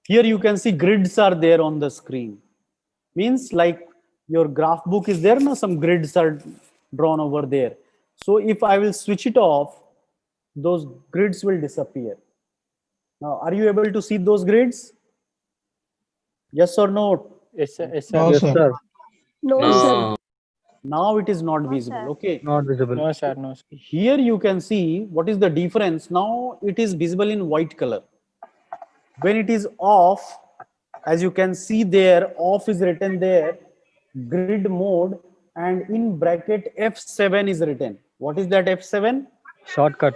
Here you can see grids are there on the screen. Means like your graph book is there, now some grids are drawn over there. So if I will switch it off, those grids will disappear. Now, are you able to see those grids? Yes or no? Yes, sir. Yes, sir. No, Yes, sir. sir. No, sir. Now it is not No, visible. sir. Okay. Not visible. No, sir. No, sir. Here you can see what is the difference. Now it is visible in white color. When it is off, as you can see there, off is written there, grid mode, and in bracket F7 is written. What is that F7? Shortcut.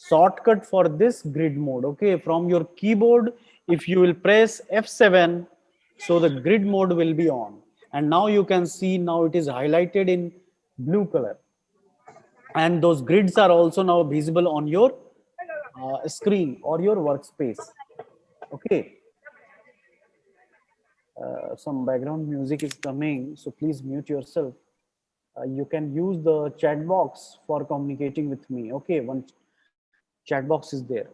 Shortcut for this grid mode. Okay, from your keyboard, if you will press F7, so the grid mode will be on. And now you can see, now it is highlighted in blue color. And those grids are also now visible on your screen or your workspace. Okay. Some background music is coming, so please mute yourself. You can use the chat box for communicating with me. Okay, one chat box is there.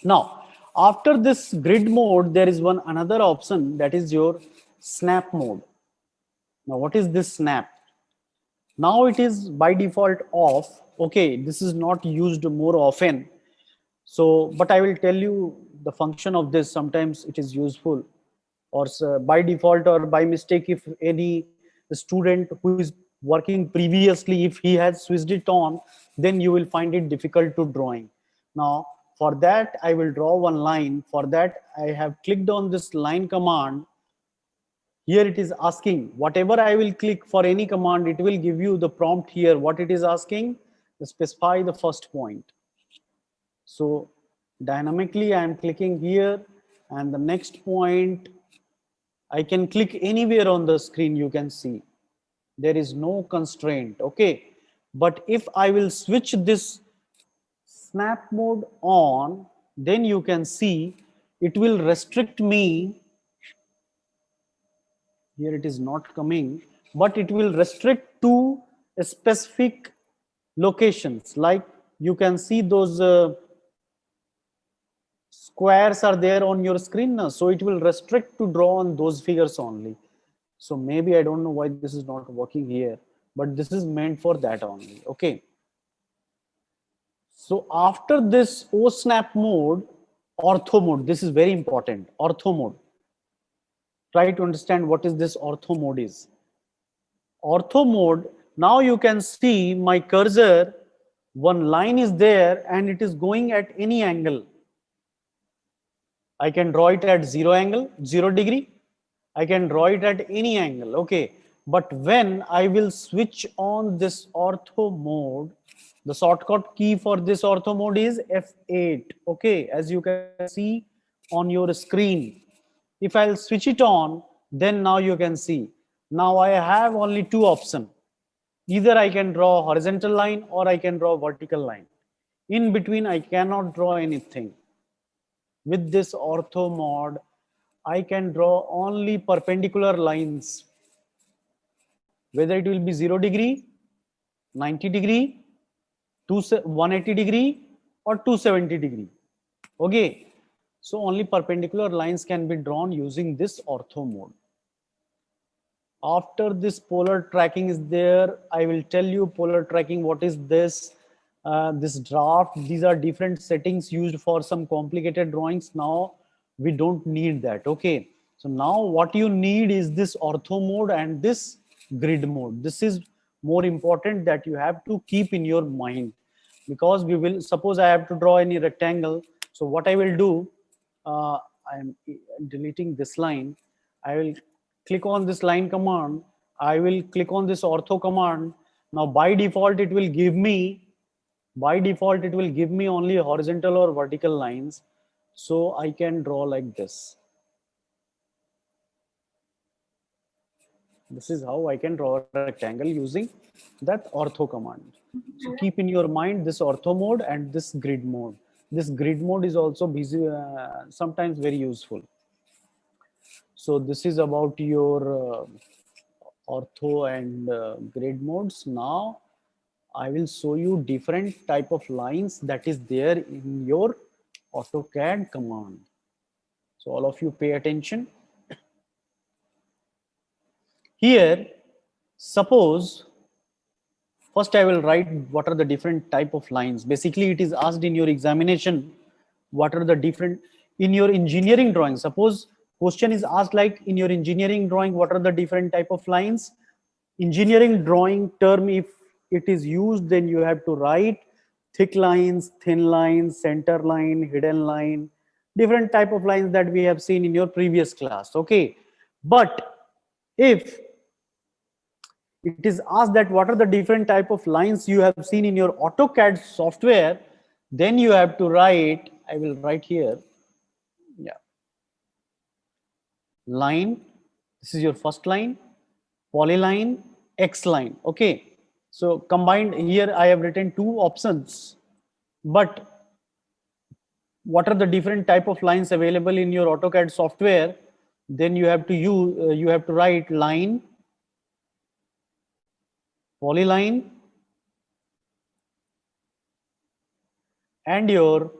Now, after this grid mode, there is one another option, that is your snap mode. Now, what is this snap? Now it is by default off. Okay, this is not used more often. So, but I will tell you the function of this. Sometimes it is useful, or by default or by mistake, if any student who is working previously, if he has switched it on, then you will find it difficult to drawing. Now, for that, I will draw one line. For that, I have clicked on this line command. Here it is asking, whatever I will click for any command, it will give you the prompt here. What it is asking, specify the first point. So dynamically I am clicking here, and the next point I can click anywhere on the screen. You can see there is no constraint. Okay, but if I will switch this snap mode on, then you can see it will restrict me. Here it is not coming, but it will restrict to a specific locations. Like you can see those squares are there on your screen now, so it will restrict to draw on those figures only. So maybe I don't know why this is not working here, but this is meant for that only. Okay, so after this O snap mode, ortho mode, this is very important. Ortho mode, try to understand what is this ortho mode is. Ortho mode, now you can see my cursor, one line is there and it is going at any angle. I can draw it at 0 angle, 0 degree. I can draw it at any angle. Okay, but when I will switch on this ortho mode, the shortcut key for this ortho mode is F8. Okay, as you can see on your screen. If I'll switch it on, then now you can see. Now I have only two options. Either I can draw horizontal line or I can draw vertical line. In between, I cannot draw anything. With this ortho mode, I can draw only perpendicular lines. Whether it will be 0 degree, 90 degree, 180 degree or 270 degree. Okay, so only perpendicular lines can be drawn using this ortho mode. After this polar tracking is there, I will tell you polar tracking, what is this, this draft. These are different settings used for some complicated drawings. Now we don't need that. Okay, so now what you need is this ortho mode and this grid mode. This is more important that you have to keep in your mind, because we will, suppose I have to draw any rectangle. So what I will do, I am deleting this line. I will click on this line command. I will click on this ortho command. Now by default it will give me, only horizontal or vertical lines. So I can draw like this. This is how I can draw a rectangle using that ortho command. So keep in your mind this ortho mode and this grid mode. This grid mode is also busy, sometimes very useful. So this is about your ortho and grid modes. Now I will show you different type of lines that is there in your AutoCAD command. So all of you pay attention. Here, suppose first I will write what are the different type of lines. Basically, it is asked in your examination, what are the different, in your engineering drawing. Suppose question is asked like in your engineering drawing, what are the different type of lines? Engineering drawing term, if it is used, then you have to write thick lines, thin lines, center line, hidden line, different type of lines that we have seen in your previous class. Okay, but if it is asked that what are the different type of lines you have seen in your AutoCAD software, then you have to write, I will write here, yeah, line, this is your first line, polyline, X line. Okay, so combined here I have written two options, but what are the different type of lines available in your AutoCAD software? Then you have to use, you have to write line, polyline, and your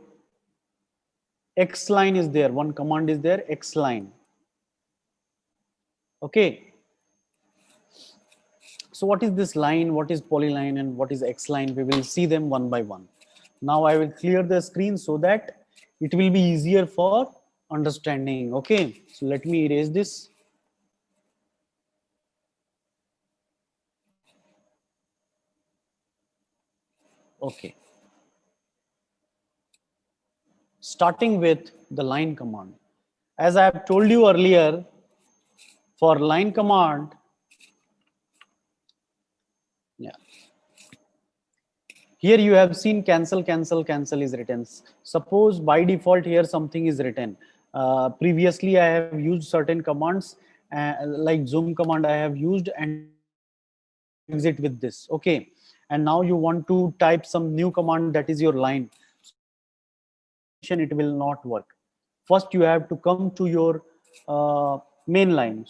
X line is there. One command is there, X line. Okay. So what is this line, what is polyline, and what is X line? We will see them one by one. Now I will clear the screen so that it will be easier for understanding. Okay, so let me erase this. Okay. Starting with the line command. As I have told you earlier, for line command, yeah, here you have seen cancel, cancel, cancel is written. Suppose by default here something is written. Previously I have used certain commands like zoom command I have used and exit with this. Okay, and now you want to type some new command, that is your line. It will not work. First you have to come to your main line,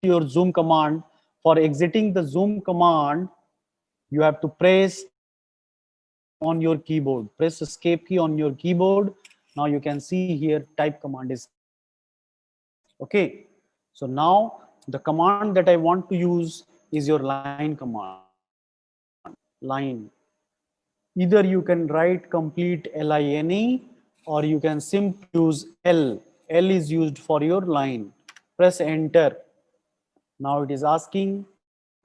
your zoom command. For exiting the zoom command, you have to press on your keyboard, press escape key on your keyboard. Now you can see here type command is okay. So now the command that I want to use is your line command. Line, either you can write complete line or you can simply use L. L is used for your line. Press enter. Now it is asking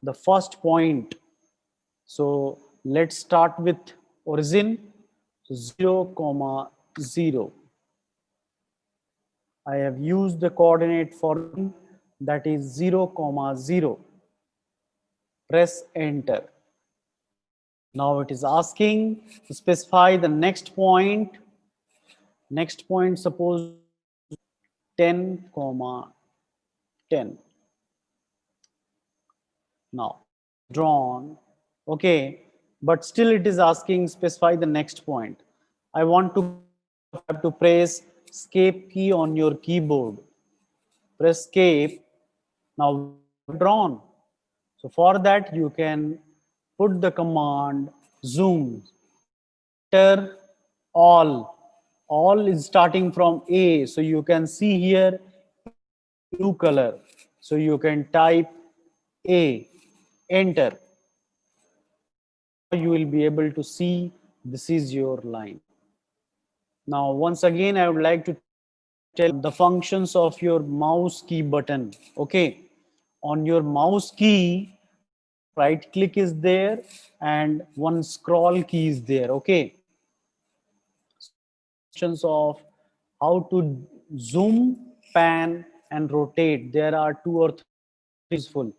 the first point. So let's start with origin. So 0, 0. I have used the coordinate for that is 0, 0. Press enter. Now it is asking to specify the next point. Next point, suppose 10, 10. Now drawn. Okay, but still it is asking specify the next point. I want to have to press escape key on your keyboard. Press escape. Now drawn. So for that you can put the command zoom, enter all is starting from A, so you can see here blue color, so you can type A, enter. You will be able to see this is your line. Now once again I would like to tell the functions of your mouse key button. Okay, on your mouse key right click is there and one scroll key is there. Okay, functions of how to zoom, pan and rotate, there are 2 or 3 useful.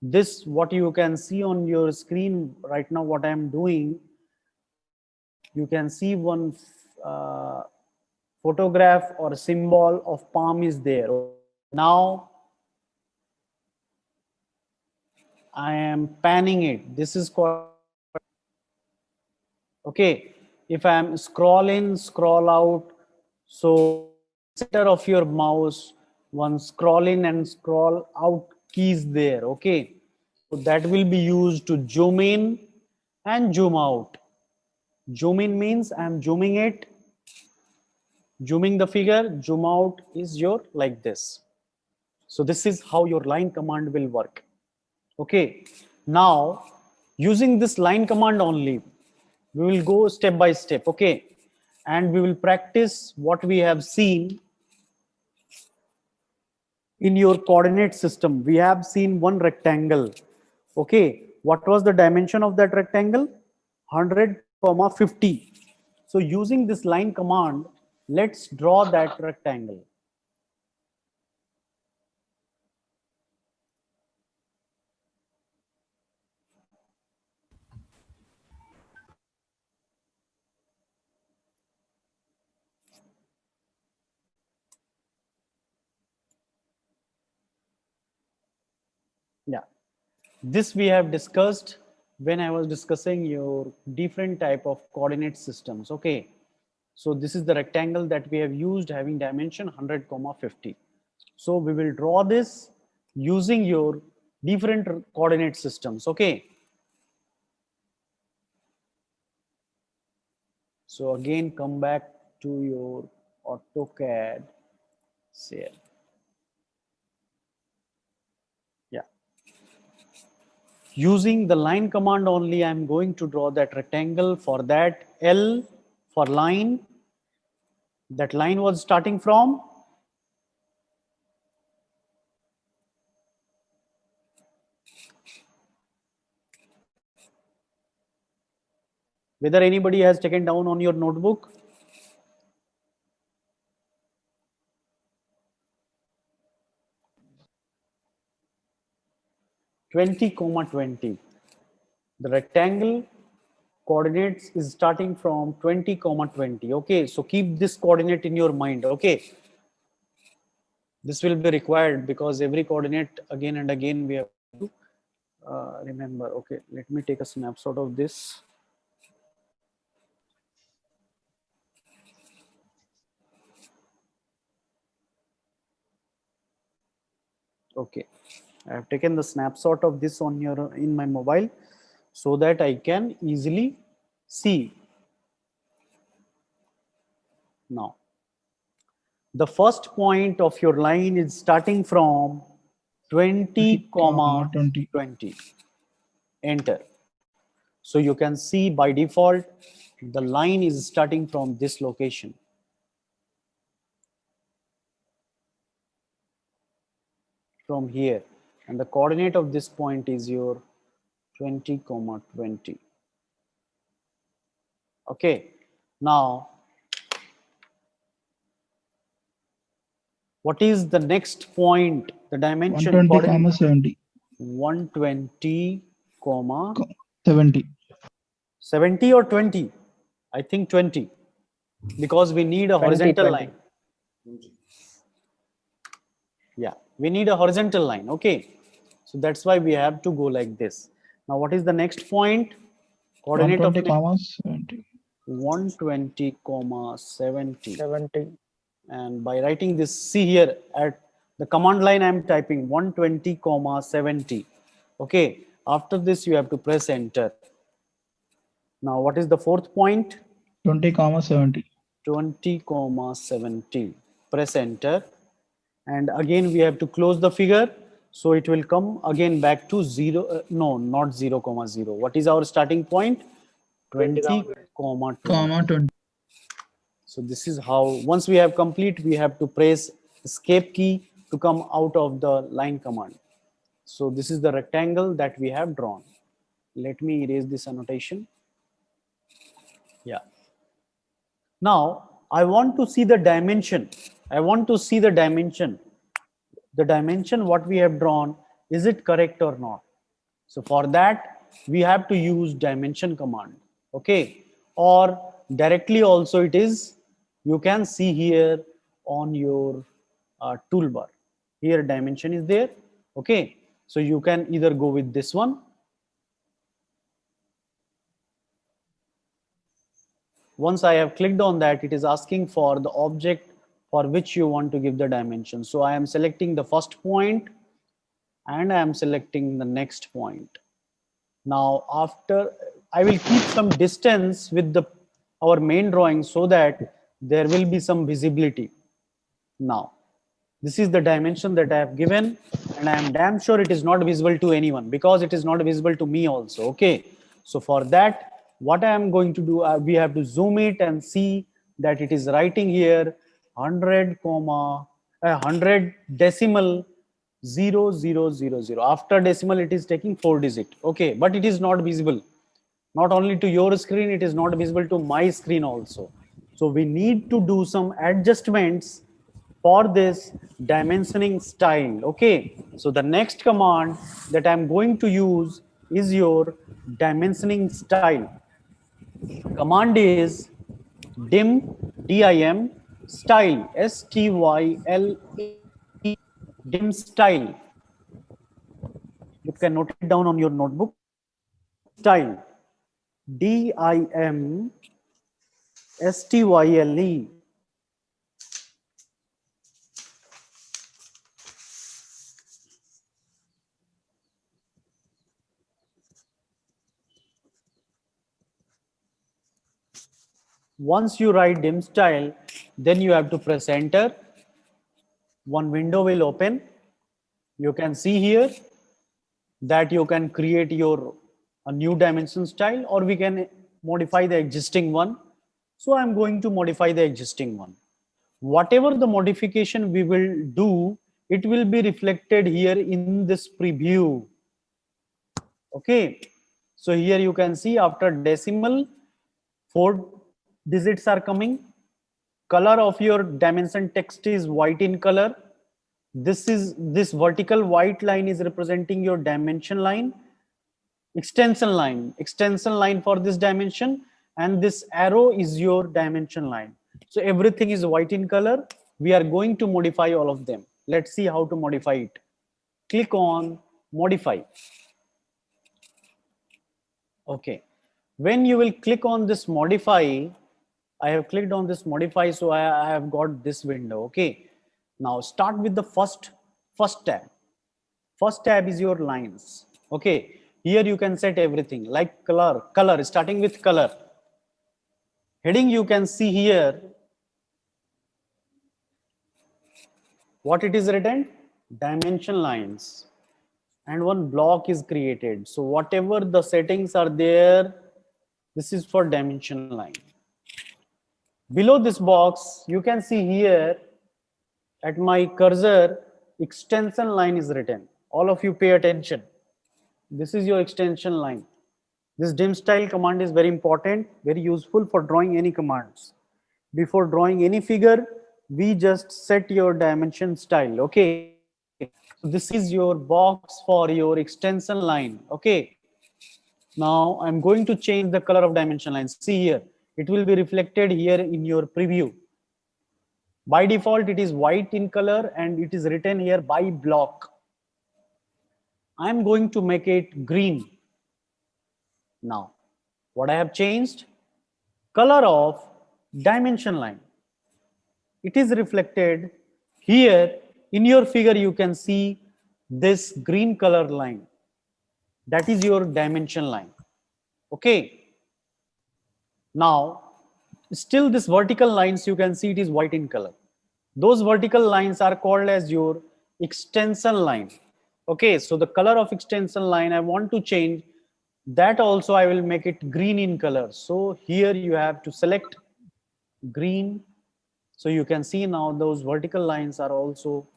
This what you can see on your screen right now, what I am doing, you can see one photograph or symbol of palm is there. Now I am panning it. This is called, okay. If I am scroll in, scroll out, so center of your mouse, one scroll in and scroll out keys there. Okay, so that will be used to zoom in and zoom out. Zoom in means I am zooming it, zooming the figure. Zoom out is your like this. So this is how your line command will work. Okay, now using this line command only, we will go step by step. Okay, and we will practice what we have seen in your coordinate system. We have seen one rectangle. Okay, what was the dimension of that rectangle? 100, 50. So using this line command, let's draw that rectangle. Yeah, this we have discussed when I was discussing your different type of coordinate systems. Okay, so this is the rectangle that we have used having dimension 100, 50. So we will draw this using your different coordinate systems. Okay, so again come back to your AutoCAD share. Yeah, using the line command only, I'm going to draw that rectangle. For that, L for line, that line was starting from whether anybody has taken down on your notebook. (20, 20). The rectangle coordinates is starting from 20, 20. Okay, so keep this coordinate in your mind. Okay, this will be required because every coordinate again and again we have to remember. Okay, let me take a snapshot of this. Okay, I have taken the snapshot of this on your in my mobile so that I can easily see. Now the first point of your line is starting from 20, 20. Enter. So you can see by default the line is starting from this location. From here, and the coordinate of this point is your 20, 20. Okay, now what is the next point? The dimension 120, 70. 120, 70. 70 or 20? I think 20 because we need a 20, horizontal 20. line. Yeah, we need a horizontal line. Okay, so that's why we have to go like this. Now what is the next point? Coordinate 120, of 70. 120, 70. 70. And by writing this, see here at the command line I'm typing 120, 70. Okay, after this you have to press enter. Now, what is the fourth point? 20, 70. 20, 70. Press enter. And again, we have to close the figure. So it will come again back to 0. No, not 0, 0. What is our starting point? 20, 20. Comma 20. So this is how, once we have complete, we have to press escape key to come out of the line command. So this is the rectangle that we have drawn. Let me erase this annotation. Yeah. Now I want to see the dimension. I want to see the dimension. The dimension what we have drawn, is it correct or not? So for that, we have to use dimension command. Okay. Or directly also it is, you can see here on your toolbar. Here dimension is there. Okay. So you can either go with this one. Once I have clicked on that, it is asking for the object for which you want to give the dimension. So I am selecting the first point and I am selecting the next point. Now after, I will keep some distance with our main drawing so that there will be some visibility. Now this is the dimension that I have given, and I am damn sure it is not visible to anyone, because it is not visible to me also. Okay, so for that, what I am going to do, we have to zoom it and see that it is writing here 100, 100 decimal 0000. After decimal, it is taking 4 digit. Okay, but it is not visible. Not only to your screen, it is not visible to my screen also. So we need to do some adjustments for this dimensioning style. Okay, so the next command that I'm going to use is your dimensioning style. Command is dim, dim, style, style, dim style. You can note it down on your notebook. Style, dim, style. Once you write dim style, then you have to press enter. One window will open. You can see here that you can create a new dimension style, or we can modify the existing one. So I'm going to modify the existing one. Whatever the modification we will do, it will be reflected here in this preview. Okay, so here you can see after decimal 4 digits are coming. Color of your dimension text is white in color. This vertical white line is representing your dimension line, extension line for this dimension, and this arrow is your dimension line. So everything is white in color. We are going to modify all of them. Let's see how to modify it. Click on modify. Okay, when you will click on this modify, I have clicked on this modify, so I have got this window. Okay, now start with the first tab. First tab is your lines. Okay, here you can set everything like color, starting with color. Heading, you can see here what it is written, dimension lines, and one block is created. So whatever the settings are there, this is for dimension line. Below this box, you can see here at my cursor, extension line is written. All of you pay attention. This is your extension line. This dim style command is very important, very useful for drawing any commands. Before drawing any figure, we just set your dimension style. Okay, so this is your box for your extension line. Okay, now I'm going to change the color of dimension line. See here, it will be reflected here in your preview. By default, it is white in color and it is written here by block. I'm going to make it green. Now, what I have changed? Color of dimension line. It is reflected here in your figure. You can see this green color line. That is your dimension line. Okay. Now, still this vertical lines, you can see it is white in color. Those vertical lines are called as your extension line. Okay, so the color of extension line I want to change, that also I will make it green in color. So here you have to select green. So you can see now those vertical lines are also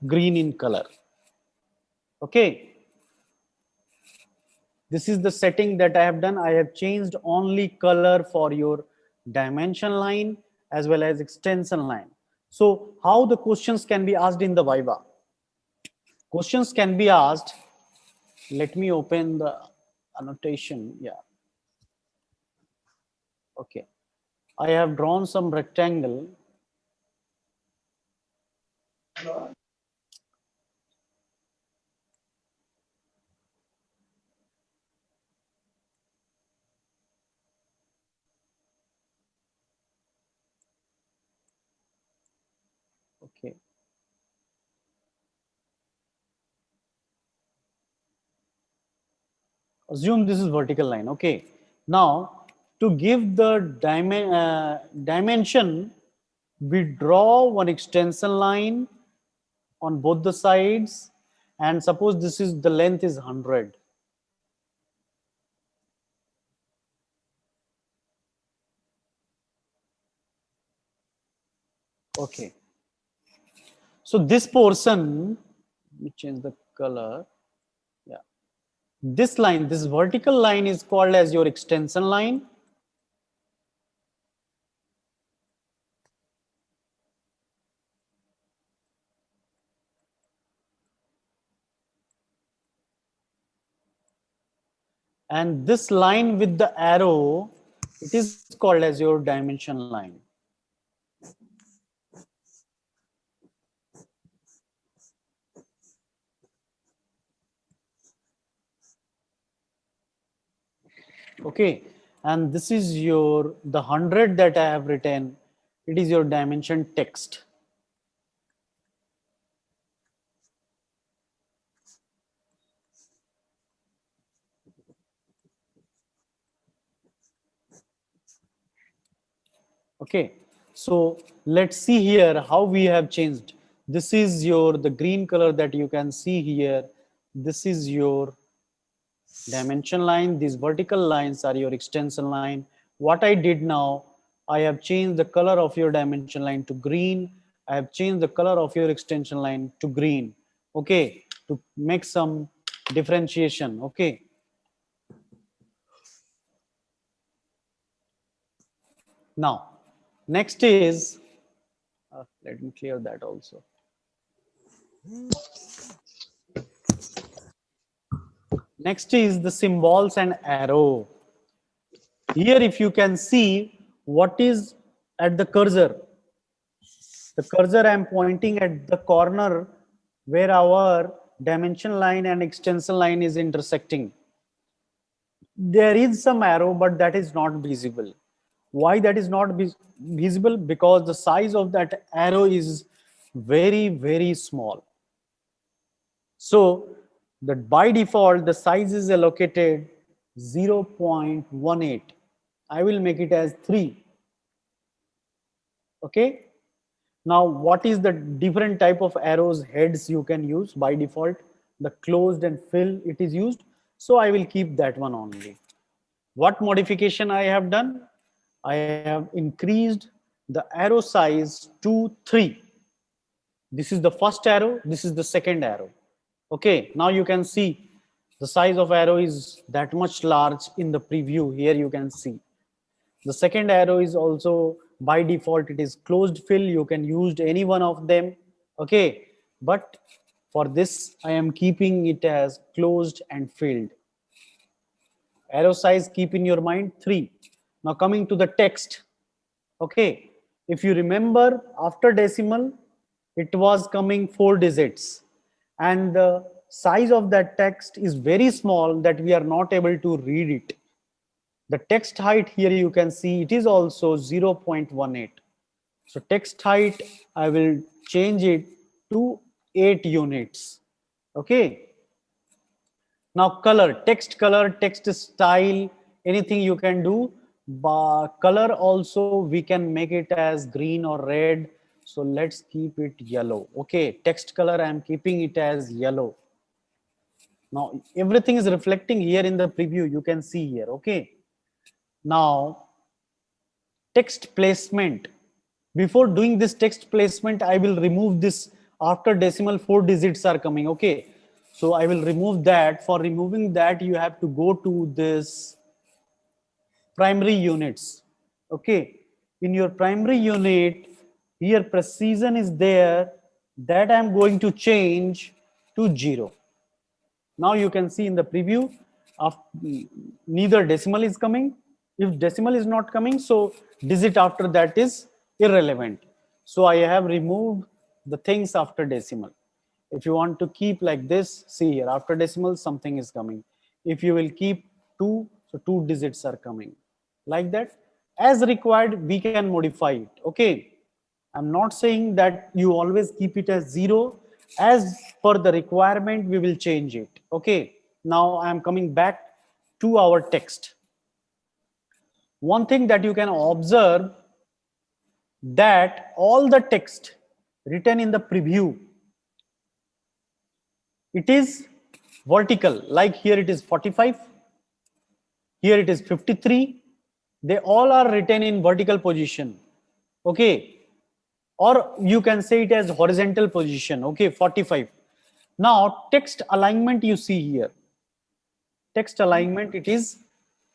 green in color. Okay, this is the setting that I have done. I have changed only color for your dimension line as well as extension line. So how the questions can be asked in the Viva? Questions can be asked. Let me open the annotation. Yeah. Okay. I have drawn some rectangle. Okay. Assume this is vertical line. Okay. Now, to give the dimension, we draw one extension line on both the sides, and suppose this is the length is 100. Okay. So this portion, let me change the color. Yeah. This line, this vertical line is called as your extension line. And this line with the arrow, it is called as your dimension line. Okay, and this is your, the 100 that I have written, it is your dimension text. Okay, so let's see here how we have changed. This is your, the green color that you can see here. This is your dimension line. These vertical lines are your extension line. What I did now, I have changed the color of your dimension line to green. I have changed the color of your extension line to green. Okay, to make some differentiation. Okay. Now, next is, let me clear that also. Next is the symbols and arrow. Here, if you can see what is at the cursor I am pointing at the corner where our dimension line and extension line is intersecting. There is some arrow, but that is not visible. Why that is not visible? Because the size of that arrow is very, very small. So that by default, the size is allocated 0.18. I will make it as 3. Okay. Now, what is the different type of arrows heads you can use by default? The closed and fill it is used. So I will keep that one only. What modification I have done? I have increased the arrow size to 3. This is the first arrow. This is the second arrow. Okay. Now you can see the size of arrow is that much large in the preview. Here you can see. The second arrow is also by default, it is closed fill. You can use any one of them. Okay. But for this, I am keeping it as closed and filled. Arrow size, keep in your mind 3. Now coming to the text. Okay. If you remember, after decimal, it was coming 4 digits. And the size of that text is very small that we are not able to read it. The text height here you can see it is also 0.18. So text height, I will change it to 8 units. Okay. Now color, text style, anything you can do. Color also we can make it as green or red. So let's keep it yellow. Okay, text color I'm keeping it as yellow. Now everything is reflecting here in the preview. You can see here. Okay. Now text placement. Before doing this text placement, I will remove this after decimal 4 digits are coming. Okay. So I will remove that. For removing that, you have to go to this primary units. Okay. In your primary unit, here precision is there, that I'm going to change to 0. Now you can see in the preview of neither decimal is coming. If decimal is not coming, so digit after that is irrelevant. So I have removed the things after decimal. If you want to keep like this, see here, after decimal something is coming. If you will keep 2, so 2 digits are coming. Like that, as required, we can modify it. Okay. I'm not saying that you always keep it as 0. As per the requirement, we will change it. Okay. Now I am coming back to our text. One thing that you can observe, that all the text written in the preview, it is vertical. Like here it is 45, here it is 53. They all are written in vertical position. Okay. Or you can say it as horizontal position. Okay, 45. Now text alignment, you see here, text alignment, it is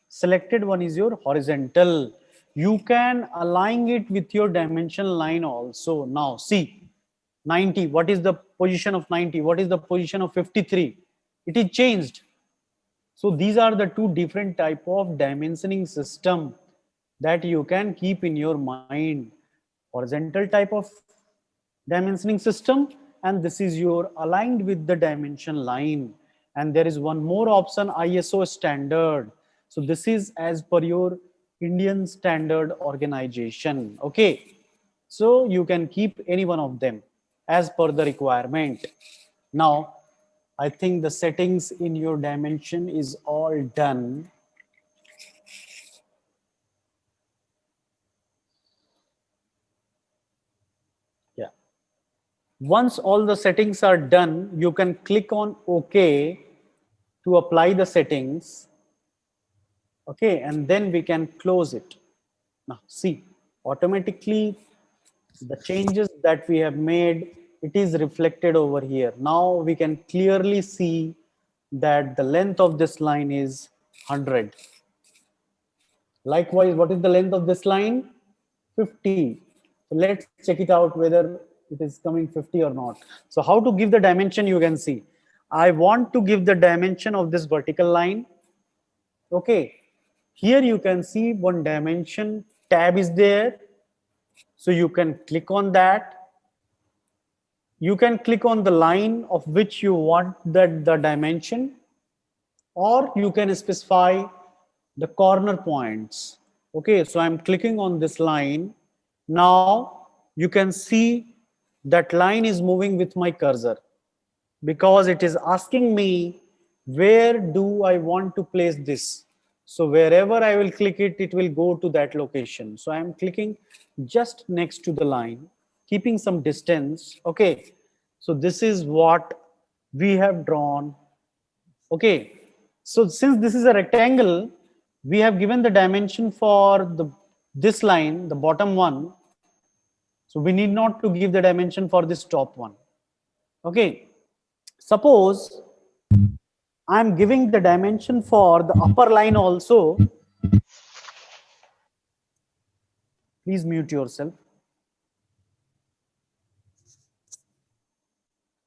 selected one is your horizontal. You can align it with your dimension line also. Now see 90, what is the position of 90, what is the position of 53? It is changed. So these are the two different type of dimensioning system that you can keep in your mind. Horizontal type of dimensioning system, and this is your aligned with the dimension line. And there is one more option, ISO standard. So this is as per your Indian standard organization. Okay, so you can keep any one of them as per the requirement. Now I think the settings in your dimension is all done. Yeah. Once all the settings are done, you can click on OK to apply the settings. Okay, and then we can close it. Now see, automatically the changes that we have made, it is reflected over here. Now we can clearly see that the length of this line is 100. Likewise, what is the length of this line? 50. So let's check it out whether it is coming 50 or not. So how to give the dimension, you can see. I want to give the dimension of this vertical line. Okay. Here you can see one dimension tab is there. So you can click on that. You can click on the line of which you want that the dimension, or you can specify the corner points. Okay, so I'm clicking on this line. Now you can see that line is moving with my cursor because it is asking me where do I want to place this. So wherever I will click it, it will go to that location. So I'm clicking just next to the line, keeping some distance. Okay, so this is what we have drawn. Okay, so since this is a rectangle, we have given the dimension for this line, the bottom one. So we need not to give the dimension for this top one. Okay, suppose I'm giving the dimension for the upper line also. Please mute yourself.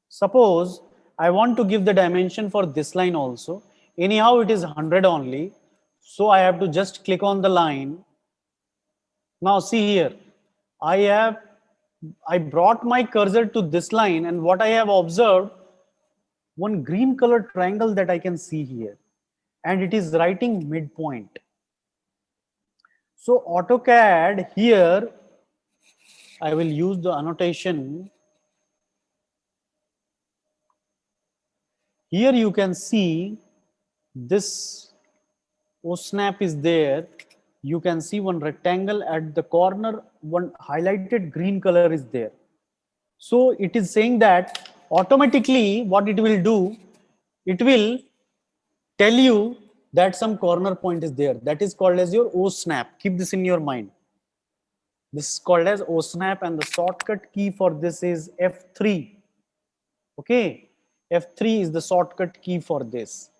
Suppose I want to give the dimension for this line also. Anyhow, it is 100 only. So I have to just click on the line. Now see here, I brought my cursor to this line, and what I have observed, one green colored triangle that I can see here, and it is writing midpoint. So AutoCAD here, I will use the annotation. Here you can see this OSNAP is there. you can see one rectangle at the corner, one highlighted green color is there. So it is saying that automatically what it will do, it will tell you that some corner point is there. That is called as your O snap. Keep this in your mind. This is called as O snap, and the shortcut key for this is F3. Okay, F3 is the shortcut key for this.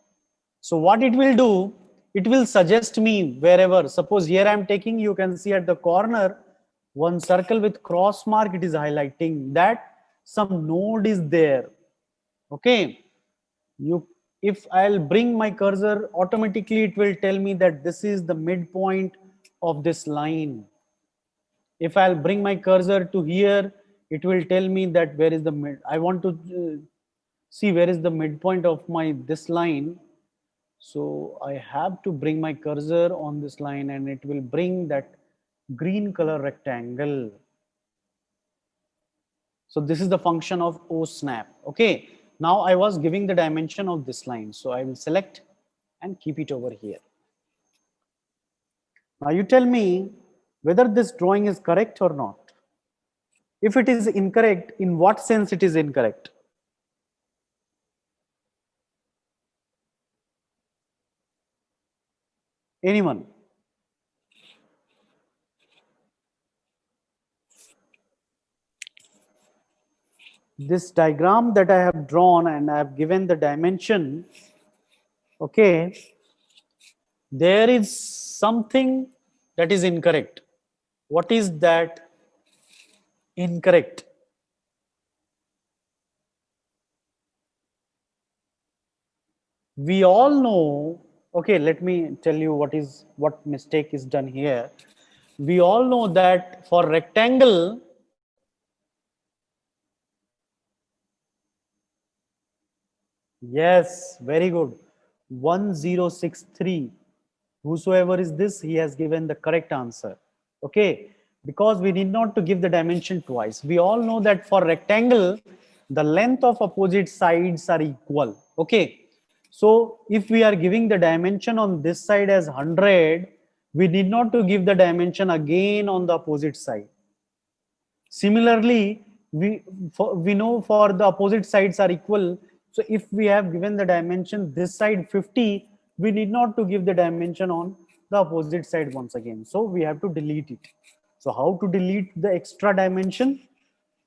So what it will do, it will suggest me wherever. Suppose here I am taking, you can see at the corner one circle with cross mark, it is highlighting that some node is there. Okay, if I'll bring my cursor, automatically it will tell me that this is the midpoint of this line. If I'll bring my cursor to here, it will tell me that where is the mid. I want to see where is the midpoint of my this line. So I have to bring my cursor on this line, and it will bring that green color rectangle. So this is the function of O snap. Okay, now I was giving the dimension of this line, so I will select and keep it over here. Now you tell me whether this drawing is correct or not. If it is incorrect, in what sense it is incorrect? Anyone? This diagram that I have drawn and I have given the dimension, okay, there is something that is incorrect. What is that incorrect? We all know, okay, let me tell you what mistake is done here. We all know that for rectangle, yes, very good, 1063. Whosoever is this, he has given the correct answer. Okay, because we need not to give the dimension twice. We all know that for rectangle, the length of opposite sides are equal. Okay, so if we are giving the dimension on this side as 100, we need not to give the dimension again on the opposite side. Similarly, we know for the opposite sides are equal. So if we have given the dimension this side 50, we need not to give the dimension on the opposite side once again. So we have to delete it. So how to delete the extra dimension?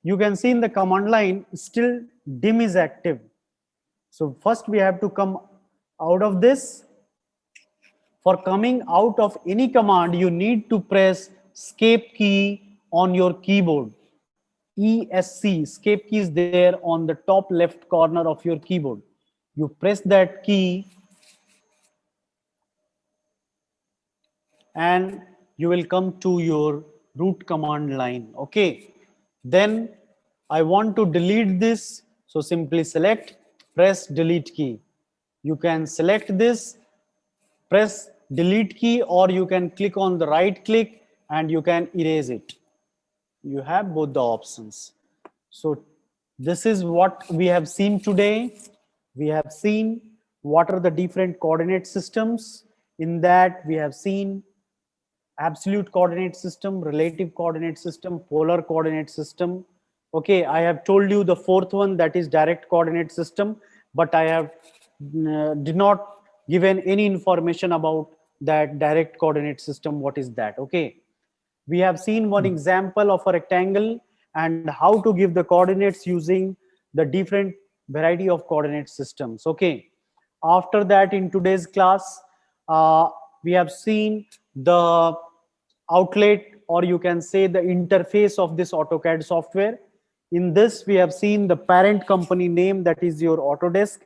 You can see in the command line, still dim is active. So first we have to come out of this. For coming out of any command, you need to press escape key on your keyboard. ESC, escape key is there on the top left corner of your keyboard. You press that key and you will come to your root command line. Okay, then I want to delete this, so simply select, press delete key. You can select this, press delete key, or you can click on the right click and you can erase it. You have both the options. So this is what we have seen today. We have seen what are the different coordinate systems. In that we have seen absolute coordinate system, relative coordinate system, polar coordinate system. Okay, I have told you the fourth one, that is direct coordinate system, but I have did not given any information about that direct coordinate system. What is that? Okay, we have seen one example of a rectangle and how to give the coordinates using the different variety of coordinate systems. Okay, after that in today's class, we have seen the outlet, or you can say the interface of this AutoCAD software. In this, we have seen the parent company name, that is your Autodesk,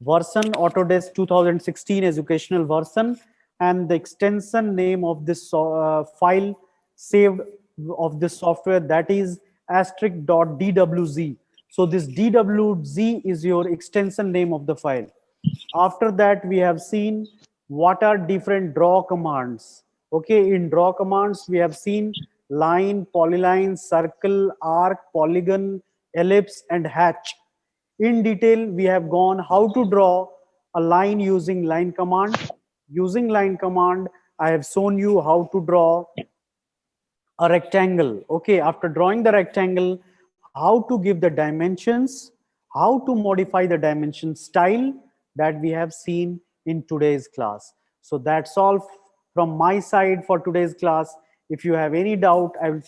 version Autodesk 2016 educational version, and the extension name of this file saved of this software, that is *.dwz. So this dwz is your extension name of the file. After that, we have seen what are different draw commands. Okay, in draw commands, we have seen line, polyline, circle, arc, polygon, ellipse, and hatch. In detail, we have gone how to draw a line using line command. Using line command, I have shown you how to draw a rectangle. Okay, after drawing the rectangle, how to give the dimensions, how to modify the dimension style that we have seen in today's class. So that's all from my side for today's class. If you have any doubt, I will